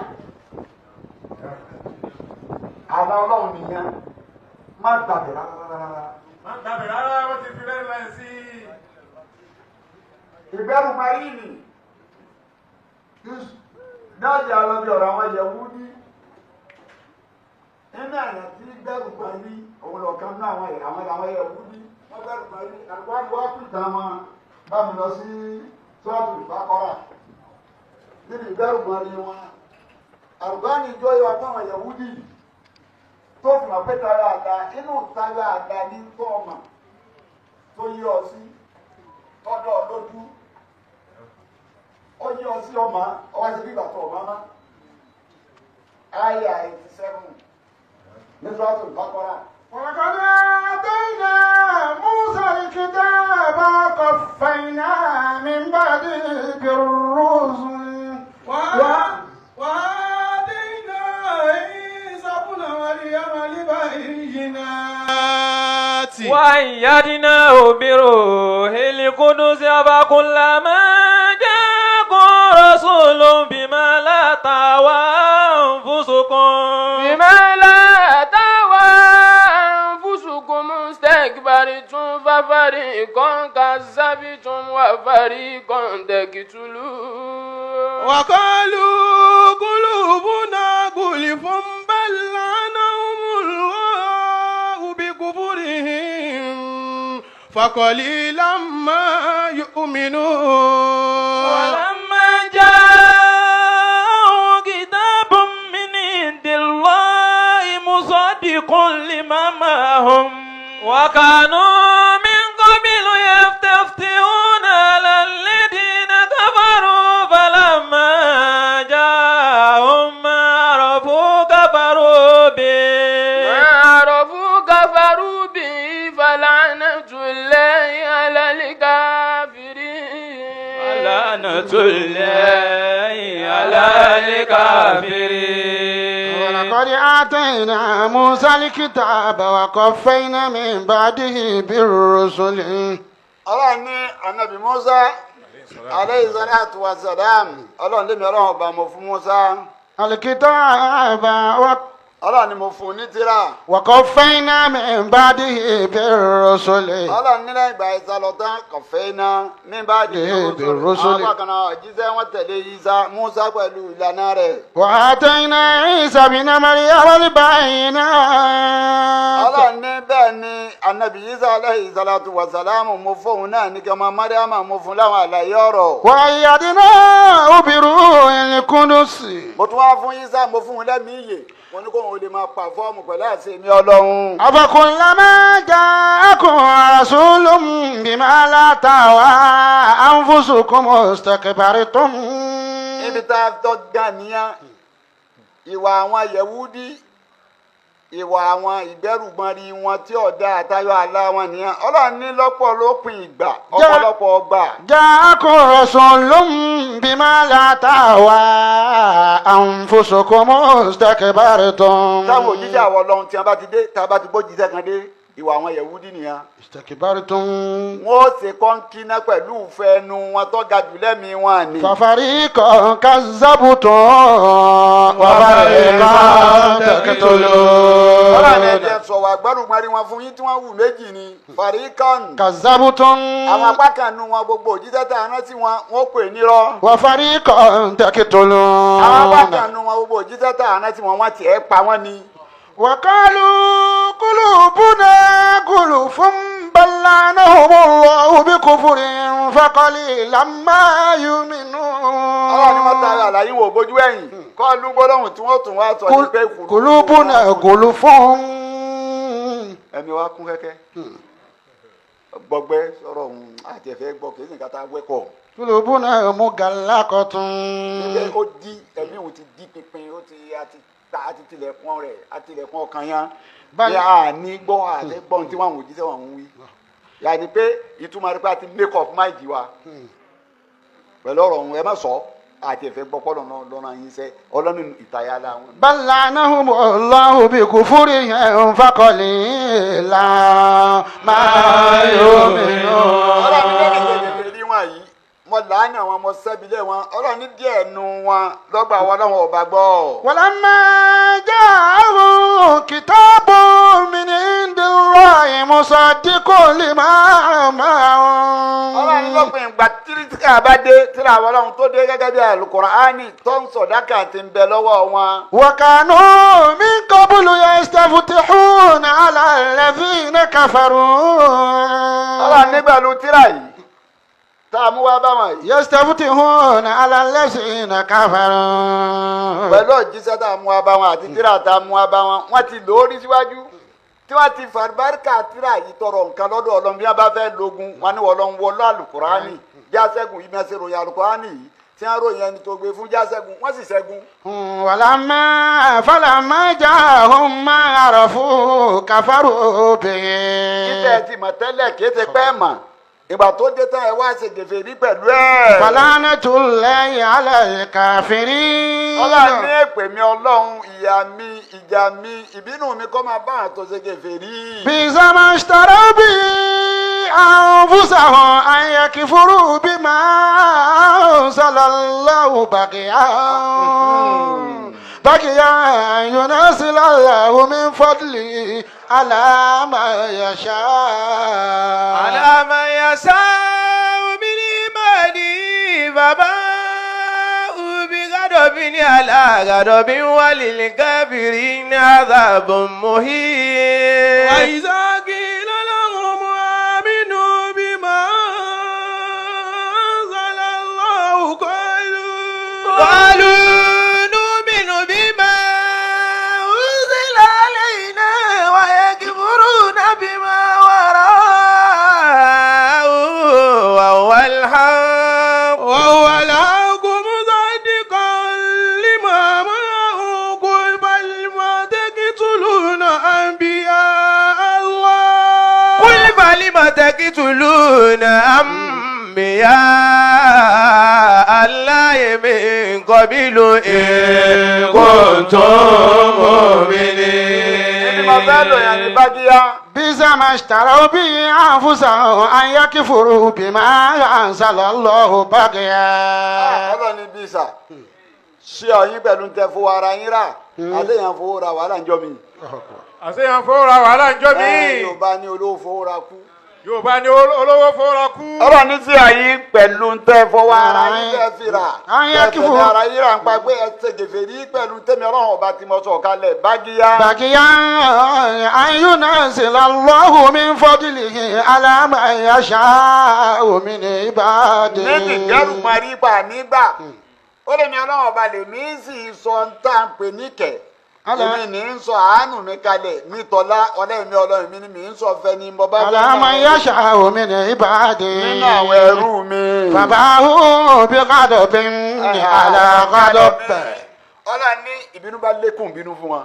àlọ́ ọlọ́run nìyẹn má gbàgbé rárá. má gbàgbé rárá wọ́n ti fi rẹ́rìn láì sí. ìbẹ̀rù marine náà jẹ́ alọ́bí ọ̀rọ̀ àwọn Yẹhudi nínú àyàn tí bẹ̀rù parí òun lọ̀kan náà àwọn Yẹhudi wọ́n bẹ̀rù parí àgbáyé wá pìtà wọn bá mi lọ sí ṣọ́ọ̀tù ìfakọ́ra níbi ìbẹ̀rù parí wọn àgbáyé ìjọ ìwà fún àwọn Yẹhudi tó fi hàn pé tayọ àdá inú tayọ àdá ní tó ọmọ tó yí ọ sí tọ́dọ̀ lójú ó yí ọ sí ọmọ ọwọ́ sí bíbà tó ọmọ má àyà 87 ní sọ́ọ̀tù ìbákọ́rà. ولقد آتينا موسى الكتاب وقفينا من بعده بالرسل وآتينا عيسى ابن مريم البينات وأيدناه بروح القدس أفكلما جاءكم رسول بما لا تهوى أنفسكم استكبرتم ففريقا كذبتم وفريقا تقتلون وقالوا قلوبنا غلف بل لعنهم الله بكفرهم فقليلا ما يؤمنون ولما جاءوا كتاب من عند الله مصدق لما معهم وكانوا من قبل يستفتحون على الذين كفروا فلما جاءهم ما عرفوا كفروا به فلعنة الله على الكافرين لعنة الله على الكافرين. ولقد آتينا موسى الكتاب وقفينا من بعده بالرسل. ọlọ́run ní anabi Musa aleyhi salatu wa salam ọlọ́run lèmi ọlọ́run ọba mo fún Musa. الكتاب ọlọ́run ni mo fún ní tírà. وقفينا من بعده بالرسل. ọlọ́run nílẹ̀ ìgbà ìsàlọ̀tán kọ̀fẹ́ iná ní báàdì بالرسل. àwọn kan náà jíṣẹ́ wọn tẹ̀lé Ìsá Musa pẹ̀lú ìlànà rẹ̀. وآتينا عيسى ابن مريم البينات. ọlọ́run ní bẹ́ẹ̀ ni anabi Ìsá aleyhi salatu wa salamu mo fóun náà ní kẹmọ Mariama mo fún láwọn àlàyé ọ̀rọ̀. وأيدناه بروح القدس. mo tún wá fún Ìsá mo fún un lẹ́mìí iyè mo ní kó òun lè máa pàfọ́ọ̀mù pẹ̀lú àti èmi ọlọ́run. أفكلما جاءكم رسول بما لا تهوى أنفسكم استكبرتم. ibi tá a tọ́ gan nìyẹn ìwà àwọn Yẹhudi ìwà àwọn ìgbẹ́rùgbọ́nrí wọn tí ọ̀dà àtayọ àlá wọn nìyẹn ọlọ́run ní lọ́pọ̀ lópin ìgbà ọ̀pọ̀lọpọ̀ ọgbà. جاءكم رسول بما لا تهوى أنفسكم استكبرتم. táwọn òjíṣẹ́ àwọn ọlọ́run tí wọ́n bá ti dé tá a bá ti gbójíṣẹ́ kan dé ìwà àwọn Yẹ̀wúdí nìyẹn. استكبرتم wọ́n ó ṣe kọ́ńkínná pẹ̀lú ìfẹ́ ẹnu wọn tó ga jù lẹ́mìí wọn ni. ففريقا كذبتم وفريقا تقتلون ọlọ́run ẹ̀jẹ̀ sọ̀wọ́ agbárùnmárí wọn fún yín tí wọ́n wù méjì ni. fàríkàn. كذبتم àwọn apá kan nu wọn gbogbo òjíṣẹ́ tá a rántí wọn wọ́n pè nírọ́. وفريقا تقتلون àwọn apá kan nu wọn gbogbo òjíṣẹ́ tá a rántí wọn wọ́n tiẹ̀ pa wọ́n ni. وقالوا قلوبنا غلف بل لعنهم الله بكفرهم فقليلا ما يؤمنون. ọlọ́run ni wọ́n taara àlàyé wò bójú ẹ̀yìn kọ́ lu gbólóhùn tí wọ́n tún wá sọ ní pé قلوبنا غلف ẹ̀mí wa kún kẹ́kẹ́ gbọgbẹ́ sọ̀rọ̀ ọ̀hún àti ẹ̀fẹ́ gbọ́ kì í sì ń kata wẹ́kọ̀. قلوبنا مغلقة níbẹ̀ ó di ẹ̀mí òun ti di pinpin ó ti àti tilẹ̀kùn rẹ̀ àtìlẹ̀kùn ọkàn yẹn. Báyìí. yà á ní gbọ́ àti gbọ́n tí wọ́n àwọn òjíṣẹ́ wọn ń wí. yà ni pé ìtumọ̀ rẹ̀ pé a ti make up mind wa pẹ̀lú ọ̀rọ̀ ọ̀hún ẹ má sọ àti ẹ̀fẹ́ gbọ́ pọ́lọ̀ lọ́nà yín sẹ́ ọlọ́run ìtayà láwọn. بل لعنهم الله بكفرهم فقليلا ما يؤمنون. ọlọ́run ní lẹ́yìn tẹ̀lé wọn yìí mo làánà wọn mo sẹ́bilẹ̀ wọn ọlọ́run ní díẹ̀ nu wọn lọ́gbà wọn lọ́wọ́ ọba gbọ́. ولما جاءهم كتاب من عند الله مصدق لما معهم. ọlọ́run lọ́pìn ìgbà tírísíkà bá dé tíra àwọn ọlọ́run tó dé gẹ́gẹ́ bí Al-Qur'ani tó ń sọ̀dáka ti ń bẹ lọ́wọ́ wọn. وكانوا من قبل يستفتحون على الذين كفروا. ọlọ́run nígbà lu tíra yìí tá a mú wá bá wọn yìí. يستفتحون على الذين كفروا. pẹ̀lú òjíṣẹ́ tá a mú wá bá wọn àti tíra tá a mú wá bá wọn wọ́n ti lórí síwájú tí wọ́n ti fàribáríkà tíra yìí tọrọ nǹkan lọ́dọ̀ ọlọ́run bí wọ́n bá fẹ́ lógun wọn ní ọlọ́run wọlé Al-Qur'ani jásẹ́gun yìí mẹ́sẹ̀ ròyìn Al-Qur'ani yìí tí wọ́n ròyìn ẹni tó gbé fún jásẹ́gun wọ́n sì ṣẹ́gun. فلما جاءهم ما عرفوا كفروا به. títẹ̀ ti mọ̀ tẹ́lẹ̀ kí ẹ ti pẹ́ mọ̀ ìgbà tó dé tán ẹ wá ṣe gèfèrí pẹ̀lú ẹ̀. فلعنة الله على الكافرين. ọlọ́run ní èpè mi ọlọ́run ìyà mi ìjà mi ìbínú mi kọ́ máa bá àwọn tó ṣe gèfèrí. بئس ما اشتروا به أنفسهم أن يكفروا بما أنزل الله بغيا أن ينزل الله من فضله على ما يشاء من عباده فباءوا بغضب على غضب وللكافرين عذاب مهين. وإذا قيل لهم آمنوا بما أنزل الله قالوا نؤمن بما أنزل علينا ويكفرون بما وراءه وهو الحق مصدقا لما معه قل بل ما تقتلون أنبياء الله من قبل إن كنتم مؤمنين. بئس ما اشتروا به أنفسهم أن يكفروا بما أنزل الله بغيا. ọlọ́run ní bísà ṣé ọyìn pẹ̀lú tẹ fowó ara yín rà àtẹ̀yàn fowó ra wàhálà ń jọ mi. àṣeyàn fowóra wàhálà ń jọ mí. Yorùbá ní olówó fowó ra kú. Yorùbá ní olówó fowóra kú. ọlọ́run ní sí ọyìn pẹ̀lú tẹ fowó ara yín tẹ fi rà tẹ̀sẹ̀ ara yín rà ń pa pé ẹ ṣe gèfèrí pẹ̀lú tẹ̀mí ọlọ́run ọba tí mo sọ̀ kalẹ̀ bágíyá. بغيا أن ينزل الله من فضله على من يشاء من عباده. méjì dẹ́rù parí pa nígbà ó lè ní ọlọ́run ọba lè mí sì sọ ń tà ń pè níkẹ̀ èmi ní ń sọ àánú mi kalẹ̀ mi tọ́lá ọlọ́run mi ni mi ń sọ fẹ́ ni mo bá fẹ́ على من يشاء من عباده. nínú àwọn ẹrú mi. فباءوا بغضب على غضب. ọlọ́run ní ìbínú bá lékún bínú fún wa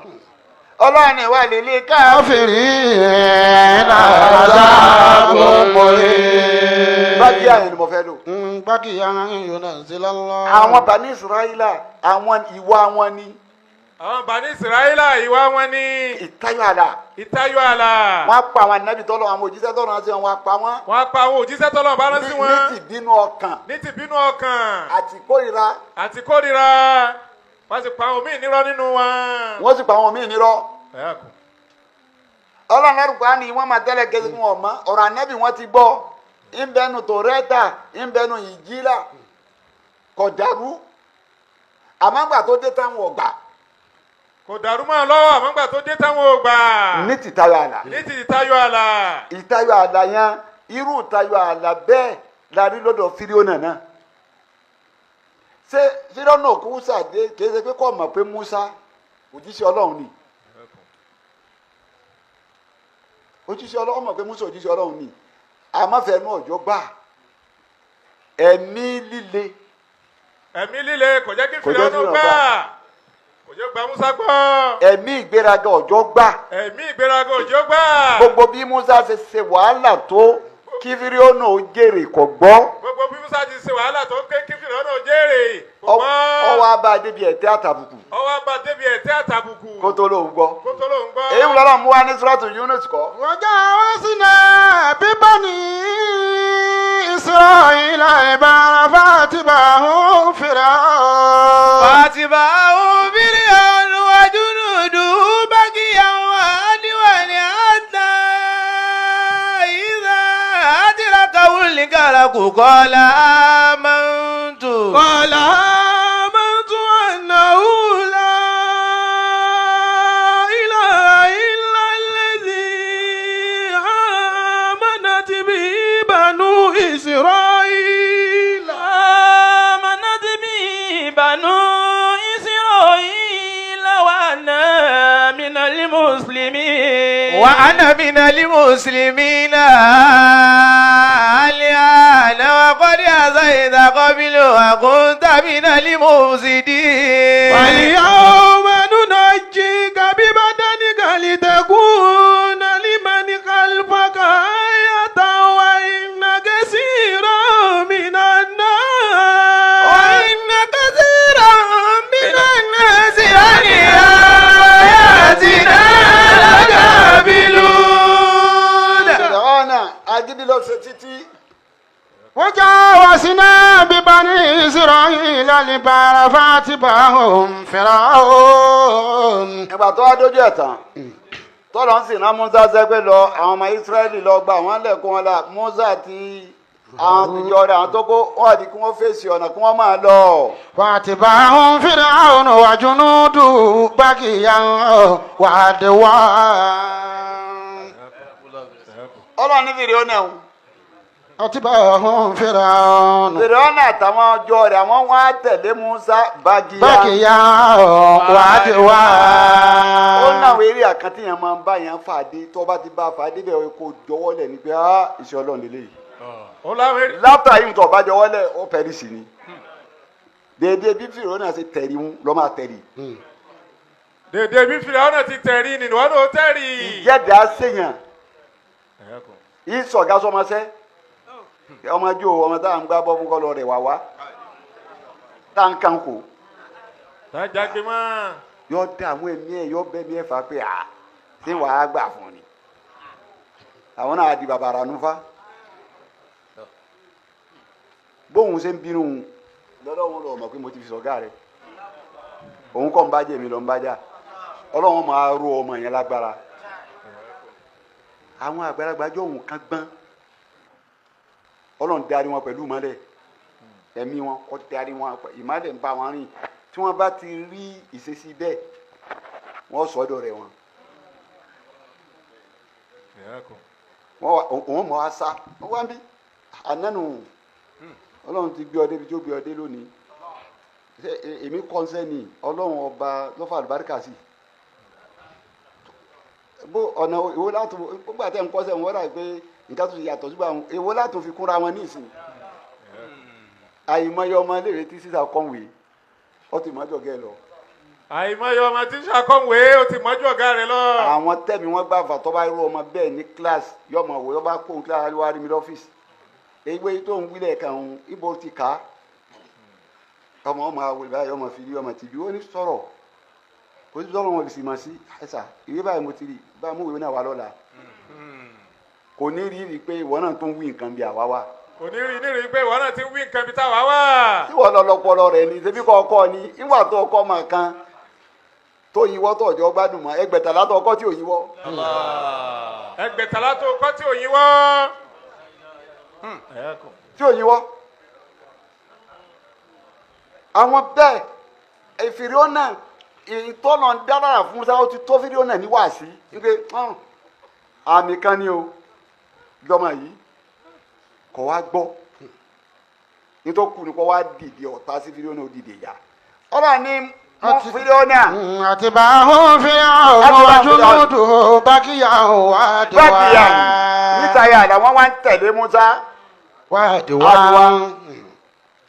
ọlọ́run ní wà lélẹ̀ ká. كافرين عذاب مهين. bájí àyàn ni mo fẹ́ lò. بغيا أن ينزل الله. àwọn Bani Israila àwọn ìwà wọn ni àwọn Bani Israẹla ìwà wọn ni ìtayọ àlà. ìtayọ àlà. wọ́n pa àwọn ànábì tọ́lọ́ àwọn òjíṣẹ́ tọ́lọ́ àti wọn pa wọ́n. wọ́n pa àwọn òjíṣẹ́ tọ́lọ́ bá rán sí wọn. ní ti bínú ọkàn. ní ti bínú ọkàn. àti kórìíra. àti kórìíra. wọ́n sì pa àwọn míì nírọ́ nínú wọn. wọ́n sì pa àwọn míì nírọ́. ọlọ́run lárúkọ ni wọ́n máa tẹ́lẹ̀ gẹ́gẹ́ fún ọmọ ọ̀rọ̀ ànábì wọ́n ti gbọ́ ìbẹnu tòrẹ́tà ìbẹnu ìjìlá kò dàrú àmọ́gbà tó dé táwọn ọ̀gbà. kò dàrú mọ́ lọ́wọ́ àmọ́gbà tó dé táwọn ọ̀gbà. ní ti tayọ àlà. ní ti tayọ àlà. ìtayọ àlà yẹn irú ìtayọ àlà bẹ́ẹ̀ la rí lọ́dọ̀ fíríọ́nà náà. ṣé fíríọ́nà kú sàdé kì í ṣe pé kò mọ̀ pé Musa òjíṣẹ́ ọlọ́run ni. òjíṣẹ́ ọlọ́run mọ̀ pé Musa òjíṣẹ́ ọlọ́run ni àmọ́fẹ́nu ọ̀jọ́ gbà ẹ̀mí líle. ẹ̀mí líle kò jẹ́ kí fìlọ́nù gbà kò jẹ́ gba Musa gbọ́. ẹ̀mí ìgbéraga ọ̀jọ́ gbà. ẹ̀mí ìgbéraga ọ̀jọ́ gbà. gbogbo bí Musa ṣe wàhálà tó kí fìlọ́nù ó jèrè kò gbọ́. gbogbo bí Musa ti ṣe wàhálà tó kí fìlọ́nù ó jèrè kò gbọ́. ọwọ́ abá débi ẹ̀tẹ́ àtàbùkù. ọwọ́ abá débi ẹ̀tẹ́ àtàbùkù. kó tó lóun gbọ́. kó tó lóun gbọ́. èyí ń lọ́rọ̀ mú wa ní Suratu Yunus kọ́. wọ́jà ó sì náà bíbọ́ ní Isra'ila ìbára fàtìbáhùn Fir'aun. فاتبعه فرعون وجنوده بغيا وعدوا حتى إذا أدركه الغرق قال آمنت أنه لا إله إلا الذي آمنت به بنو إسرائيل. آمنت به بنو إسرائيل وأنا من المسلمين. وأنا من المسلمين الآن وقد عصيت قبل وكنت من المفسدين. واليوم ننجيك ببدنك لتكون لمن خلفك آية وإن كثيرا من الناس عن آياتنا لغافلون. Fìràwọ́nà agídí ló ṣe títí. وجاوزنا ببني إسرائيل البحر فاتبعهم فرعون. ìgbà tó wá dójú ẹ̀ tán tọ́lọ́ ń sì rán Musa sẹ́gbẹ́ lọ àwọn ọmọ Ísírẹ́lì lọ gba àwọn lẹ́kùn wọn la Musa àti àwọn tìjọ rẹ̀ àwọn tó kó wọ́n àti kí wọ́n fèsì ọ̀nà kí wọ́n máa lọ. فاتبعهم فرعون وجنوده بغيا وعدوا. ọlọ́run ní Fìràwọ́nà ẹ̀hún. فاتبعهم فرعون Fìràwọ́nà àtàwọn ọjọ́ rẹ̀ àwọn wọn á tẹ̀lé Musa bágìyà. بغيا وعدوا. ó náwó eré àkántì yẹn máa ń bá yẹn fàdé tó bá ti bá fàdé bẹ́ẹ̀ kó jọwọ́lẹ̀ ní pé iṣẹ́ ọlọ́run lélẹ́yìí. ó láwọn eré. láfíà yìí tó bá jọwọ́lẹ̀ ó pẹ̀lú sí ni. déédéé bí Fìràwọ́nà ṣe tẹ̀rí mú lọ́ máa tẹ̀rí. dèdè bí fìlọ́nù ti tẹ̀rí nínú wọn ló tẹ̀rí. ìjẹ́dá séyàn ìsọ̀gá sọmọṣẹ́ ọmọdé o ọmọ tá à ń gbá bọ́ fún kọ́lọ́ rẹ̀ wá wá tá à ń kàn kó. tájàgbé mọ́. yọ dààmú ẹ̀mí ẹ̀ yọ bẹ́ẹ̀ mi ẹ̀ fà pé ṣé wàá gbà fún ni. àwọn náà di bàbá ara nufa. bóun ṣe ń bínú lọ́dọ̀ lọ́ọ́ mọ̀ pé mo ti fi sọ̀gá rẹ̀ òun kọ́ ń bájẹ́ mi lọ́ ń bájà ọlọ́run máa ro ọmọ yẹn lágbára. àwọn àgbàlagbà jọ òun kan gbọ́n ọlọ́run darí wọn pẹ̀lú ìmọ́lẹ̀ ẹ̀mí wọn kọ́ darí wọn ìmọ́lẹ̀ ń bá wọn rìn tí wọ́n bá ti rí ìṣesí bẹ́ẹ̀ wọ́n sọ́dọ̀ rẹ̀ wọn. òun mọ̀ wá sá wọ́n wá ń bí ànánu ọlọ́run ti gbé ọ débi tí ó gbé ọ dé lónìí èmi kọ́nsẹ́ni ọlọ́run ọba lọ́fà àlùbáríkà sí bó ọ̀nà ìwọ láti gbogbo àti ẹ̀ńkọ́sẹ̀ wọn rà pé nǹkan tó ti yàtọ̀ sígbà wọn ìwọ láti fi kúnra wọn ní ìsìn àìmọye ọmọ iléèwé tí sísà kọ́wé ó ti mọ́jọ́ gẹ́ lọ. àìmọye ọmọ tí sàkọ́wé ó ti mọ́jú ọ̀gá rẹ̀ lọ. àwọn tẹ́mi wọ́n gbà fà tọ́ bá irú ọmọ bẹ́ẹ̀ ní kíláàsì yọmọ òwe ọba kó ń kíláàsì wá rí mi lọ́fíìsì èyí tó ń wílẹ̀ kan òun ibo ti kà á ọmọ àwòrán báyìí ọmọ fìdí ọmọ tìbí ó ní sọ̀rọ̀ kò sí sọ́run wọn sì mọ̀ sí ẹ̀sà ìwé báyìí mo ti rí báyìí mú ìwé náà wá lọ́la kò ní rí pé ìwọ náà tó ń wí nǹkan bí àwa wá. kò ní rí pé ìwọ náà ti ń wí nǹkan bí táwa wá. tí wọ́n lọ lọ́pọlọ rẹ̀ ni ṣebí kọ́ ọkọ ni ìwà tó ọkọ mọ̀ kan tó yíwọ́ tó ọjọ́ gbádùn mọ́ ẹgbẹ̀tàlá tó ọkọ tí ò yíwọ́. ẹgbẹ̀tàlá tó ọkọ tí ò yíwọ́. tí ò yíwọ́. àwọn bẹ́ẹ̀ ìfìríó náà ìtọ́nà ń dára fún Musa ó ti tó fídíò náà ní wàásí wípé àmì kan ni o lọ́mọ yìí kò wá gbọ́ nítorí kù ní kò wá dìde ọ̀tá sí fídíò náà ó dìde yá ọ̀rọ̀ ni mú fídíò náà. àti bá a hó fídíò wájú lódò bákìyà wá di wá. bákìyà níta yà làwọn wá ń tẹ̀lé Musa. wá di wá.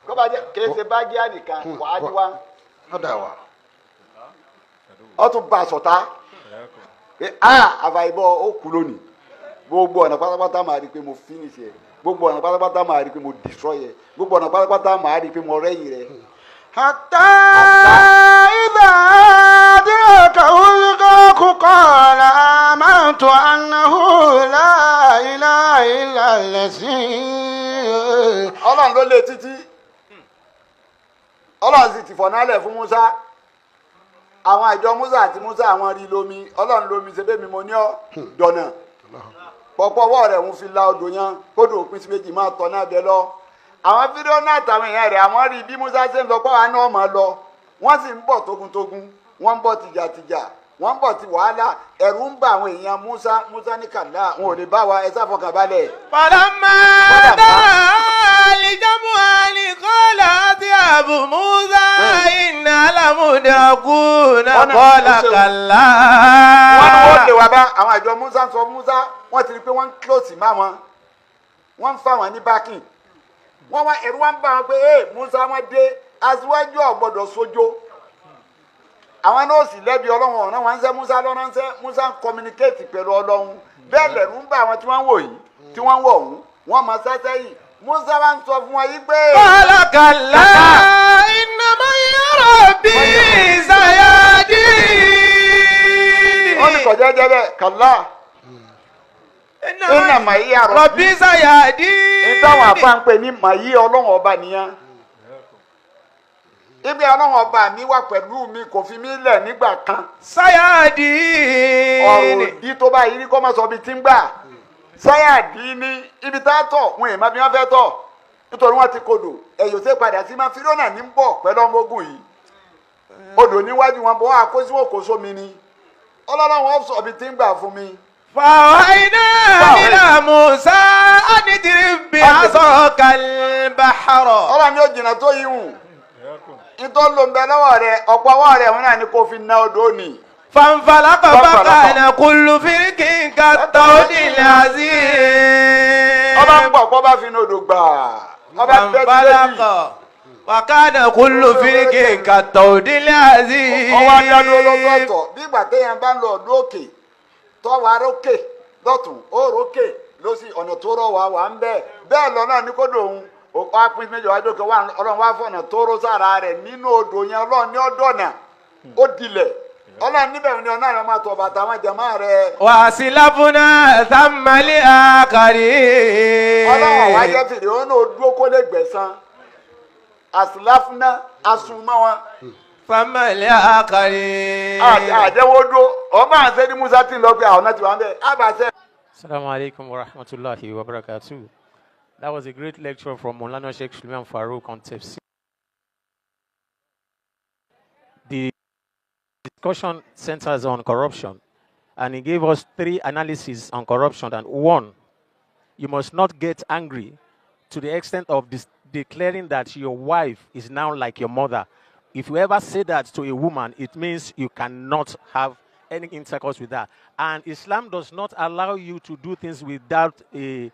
kó bá jẹ́ kì í ṣe bákìyà nìkan wá di wá. ọ̀dà wá. ọ tún ba sọ̀tá àfàìbọ̀ ó kú lónìí gbogbo ọ̀nà pátápátá máa rí i pé mo finish ẹ̀ gbogbo ọ̀nà pátápátá máa rí i pé mo destroy ẹ̀ gbogbo ọ̀nà pátápátá máa rí i pé mo rẹ́yìn rẹ̀. hatta idha adraka al-gharqu qala amantu annahu la ilaha illa allazi. ọlọ́run ló lé títí ọlọ́run sì ti fọ̀nálẹ̀ fún Musa àwọn àjọ Musa àti Musa àwọn rí lómi ọlọ́run lómi ṣe bẹ́ẹ̀ mi mo ní ọ dọ̀nà pọ̀pọ̀ ọwọ́ rẹ̀ ń fi la odò yẹn kódò òpin sí méjì máa tọ́ náà bẹ lọ àwọn fídíò náà tàwọn èèyàn rẹ̀ àwọn rí bí Musa ṣe ń lọ pọ́wá náà máa lọ wọ́n sì ń bọ̀ tógúntógún wọ́n ń bọ̀ tìjàtìjà wọ́n ń bọ̀ ti wàhálà ẹ̀rù ń bà àwọn èèyàn Musa ní kàlá wọn ò lè bá wa ẹ sáfọkàn balẹ̀. falamma al-jam'ani qala adhabu Musa inna lamudrakuna qala kalla. wọ́n ní wọ́n lè wá bá àwọn àjọ Musa sọ Musa wọ́n ti rí pé wọ́n ń close má wọn wọ́n ń fà wọ́n ní backing wọ́n wá ẹ̀rù wọn bá wọn pé Musa wọn dé aṣíwájú ọ̀gbọ́dọ̀ sójó àwọn náà sì lẹ́bi ọlọ́run ọ̀ràn wọn ń sẹ́ Musa lọ́rọ́ ń sẹ́ Musa ń communicate pẹ̀lú ọlọ́run bẹ́ẹ̀ lẹ̀rù ń bá àwọn tí wọ́n ń wò yìí tí wọ́n ń wọ̀ ọ̀hún wọ́n mọ sẹ́sẹ́ yìí Musa wa ń sọ fún wọn yìí pé. qala kalla inna ma'iya rabbi sayadi. ó ní kọjá jẹ́ bẹ́ẹ̀ kàlá inna ma'iya rabbi sayadi. ìtàwọn àbá ń pè ní màyí ọlọ́run ọba nìyẹn ibi ọlọ́run ọba mi wà pẹ̀lú mi kò fi mí lẹ̀ nígbà kan. sayadi. ọ̀rọ̀ òdì tó bá yìí rí kọ́ máa sọ ibi tí ń gbà. sayadi ní ibi tá a tọ̀ wọn èèmọ̀ bí wọ́n fẹ́ tọ̀ nítorí wọ́n ti kodò ẹ̀yọ́ ṣe padà sí máa fi lónà ní bọ̀ pẹ̀lú ọmọ ogun yìí. odò níwájú wọn bọ̀ wọ́n àkóso òkòso mi ni ọlọ́run wọn sọ ibi tí ń gbà fún mi. فأوحينا إلى موسى أن اضرب بعصاك البحر. ọlọ́run yóò jìnnà tó yìí hùn nítorí ló ń bẹ lọ́wọ́ rẹ̀ ọ̀pọ̀ ọwọ́ rẹ̀ wọn náà ni kò fi ná odò ni. فانفلق فكان كل فرق كالطود العظيم. ọba ń bọ̀ kọ́ bá fi ní odò gbà ọba bẹ́ẹ̀ فانفلق وكان كل فرق كالطود العظيم. ọwọ́ adánú olóńgbọ̀tọ̀ bí ìgbà téèyàn bá ń lọ ọdún òkè tọ́wọ́ arókè lọ́tún órókè lọ́sí ọ̀nà tó rọ̀ wá ń bẹ́ẹ̀ bẹ́ẹ̀ lọ náà ní kó dòun òkú apín méjì wájú òkè wà ọlọ́run wá fọ̀nà tó rọ̀ sára rẹ̀ nínú odò yẹn ọlọ́run ní ọdọ̀nà ó dilẹ̀ ọlọ́run níbẹ̀ ni ọ̀nà rẹ̀ máa tọ̀ bàtà àwọn jàmá rẹ̀. وأسلفنا ثم الآخرين. ọlọ́run wá jẹ́ fìdí ó náà dúró kó lè gbẹ̀san àsìláfúnná asùnmọ́ wọn. ثم الآخرين. àjẹwò dúró ọmọ àṣẹ ní Musa tí ń lọ pé àwọn náà ti wà ń bẹ̀ àbàṣẹ. Assalamu alaikum wa rahmatullahi wa barakatuh. That was a great lecture from Maulana Sheikh Suleiman Farouk on tafsir. The discussion centers on corruption, and he gave us 3 analyses on corruption. And 1, you must not get angry to the extent of declaring that your wife is now like your mother. If you ever say that to a woman, it means you cannot have any intercourse with her. And Islam does not allow you to do things without a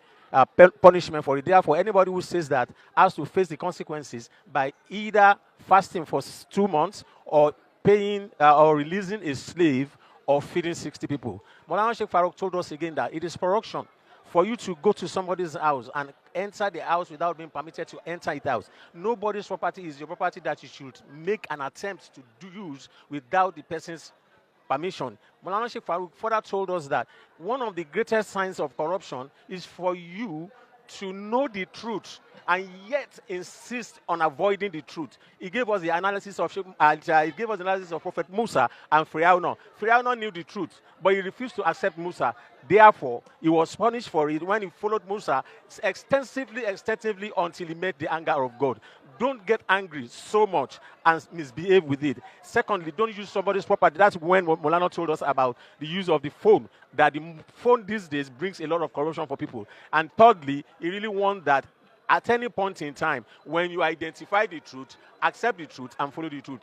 punishment for it. Therefore, anybody who says that has to face the consequences by either fasting for 2 months or paying or releasing a slave or feeding 60 people. Maulana Sheikh Farouk told us again that it is corruption for you to go to somebody's house and enter the house without being permitted to enter it house. Nobody's property is your property that you should make an attempt to use without the person's permission. Maulana Sheikh Farouk further told us that one of the greatest signs of corruption is for you to know the truth and yet insist on avoiding the truth. He gave us the analysis of Prophet Musa and Pharaoh. Pharaoh knew the truth, but he refused to accept Musa. Therefore, he was punished for it when he followed Musa extensively until he met the anger of God. Don't get angry so much and misbehave with it. Secondly, don't use somebody's property. That's when Maulana told us about the use of the phone, that the phone these days brings a lot of corruption for people. And thirdly, he really warned that at any point in time, when you identify the truth, accept the truth and follow the truth.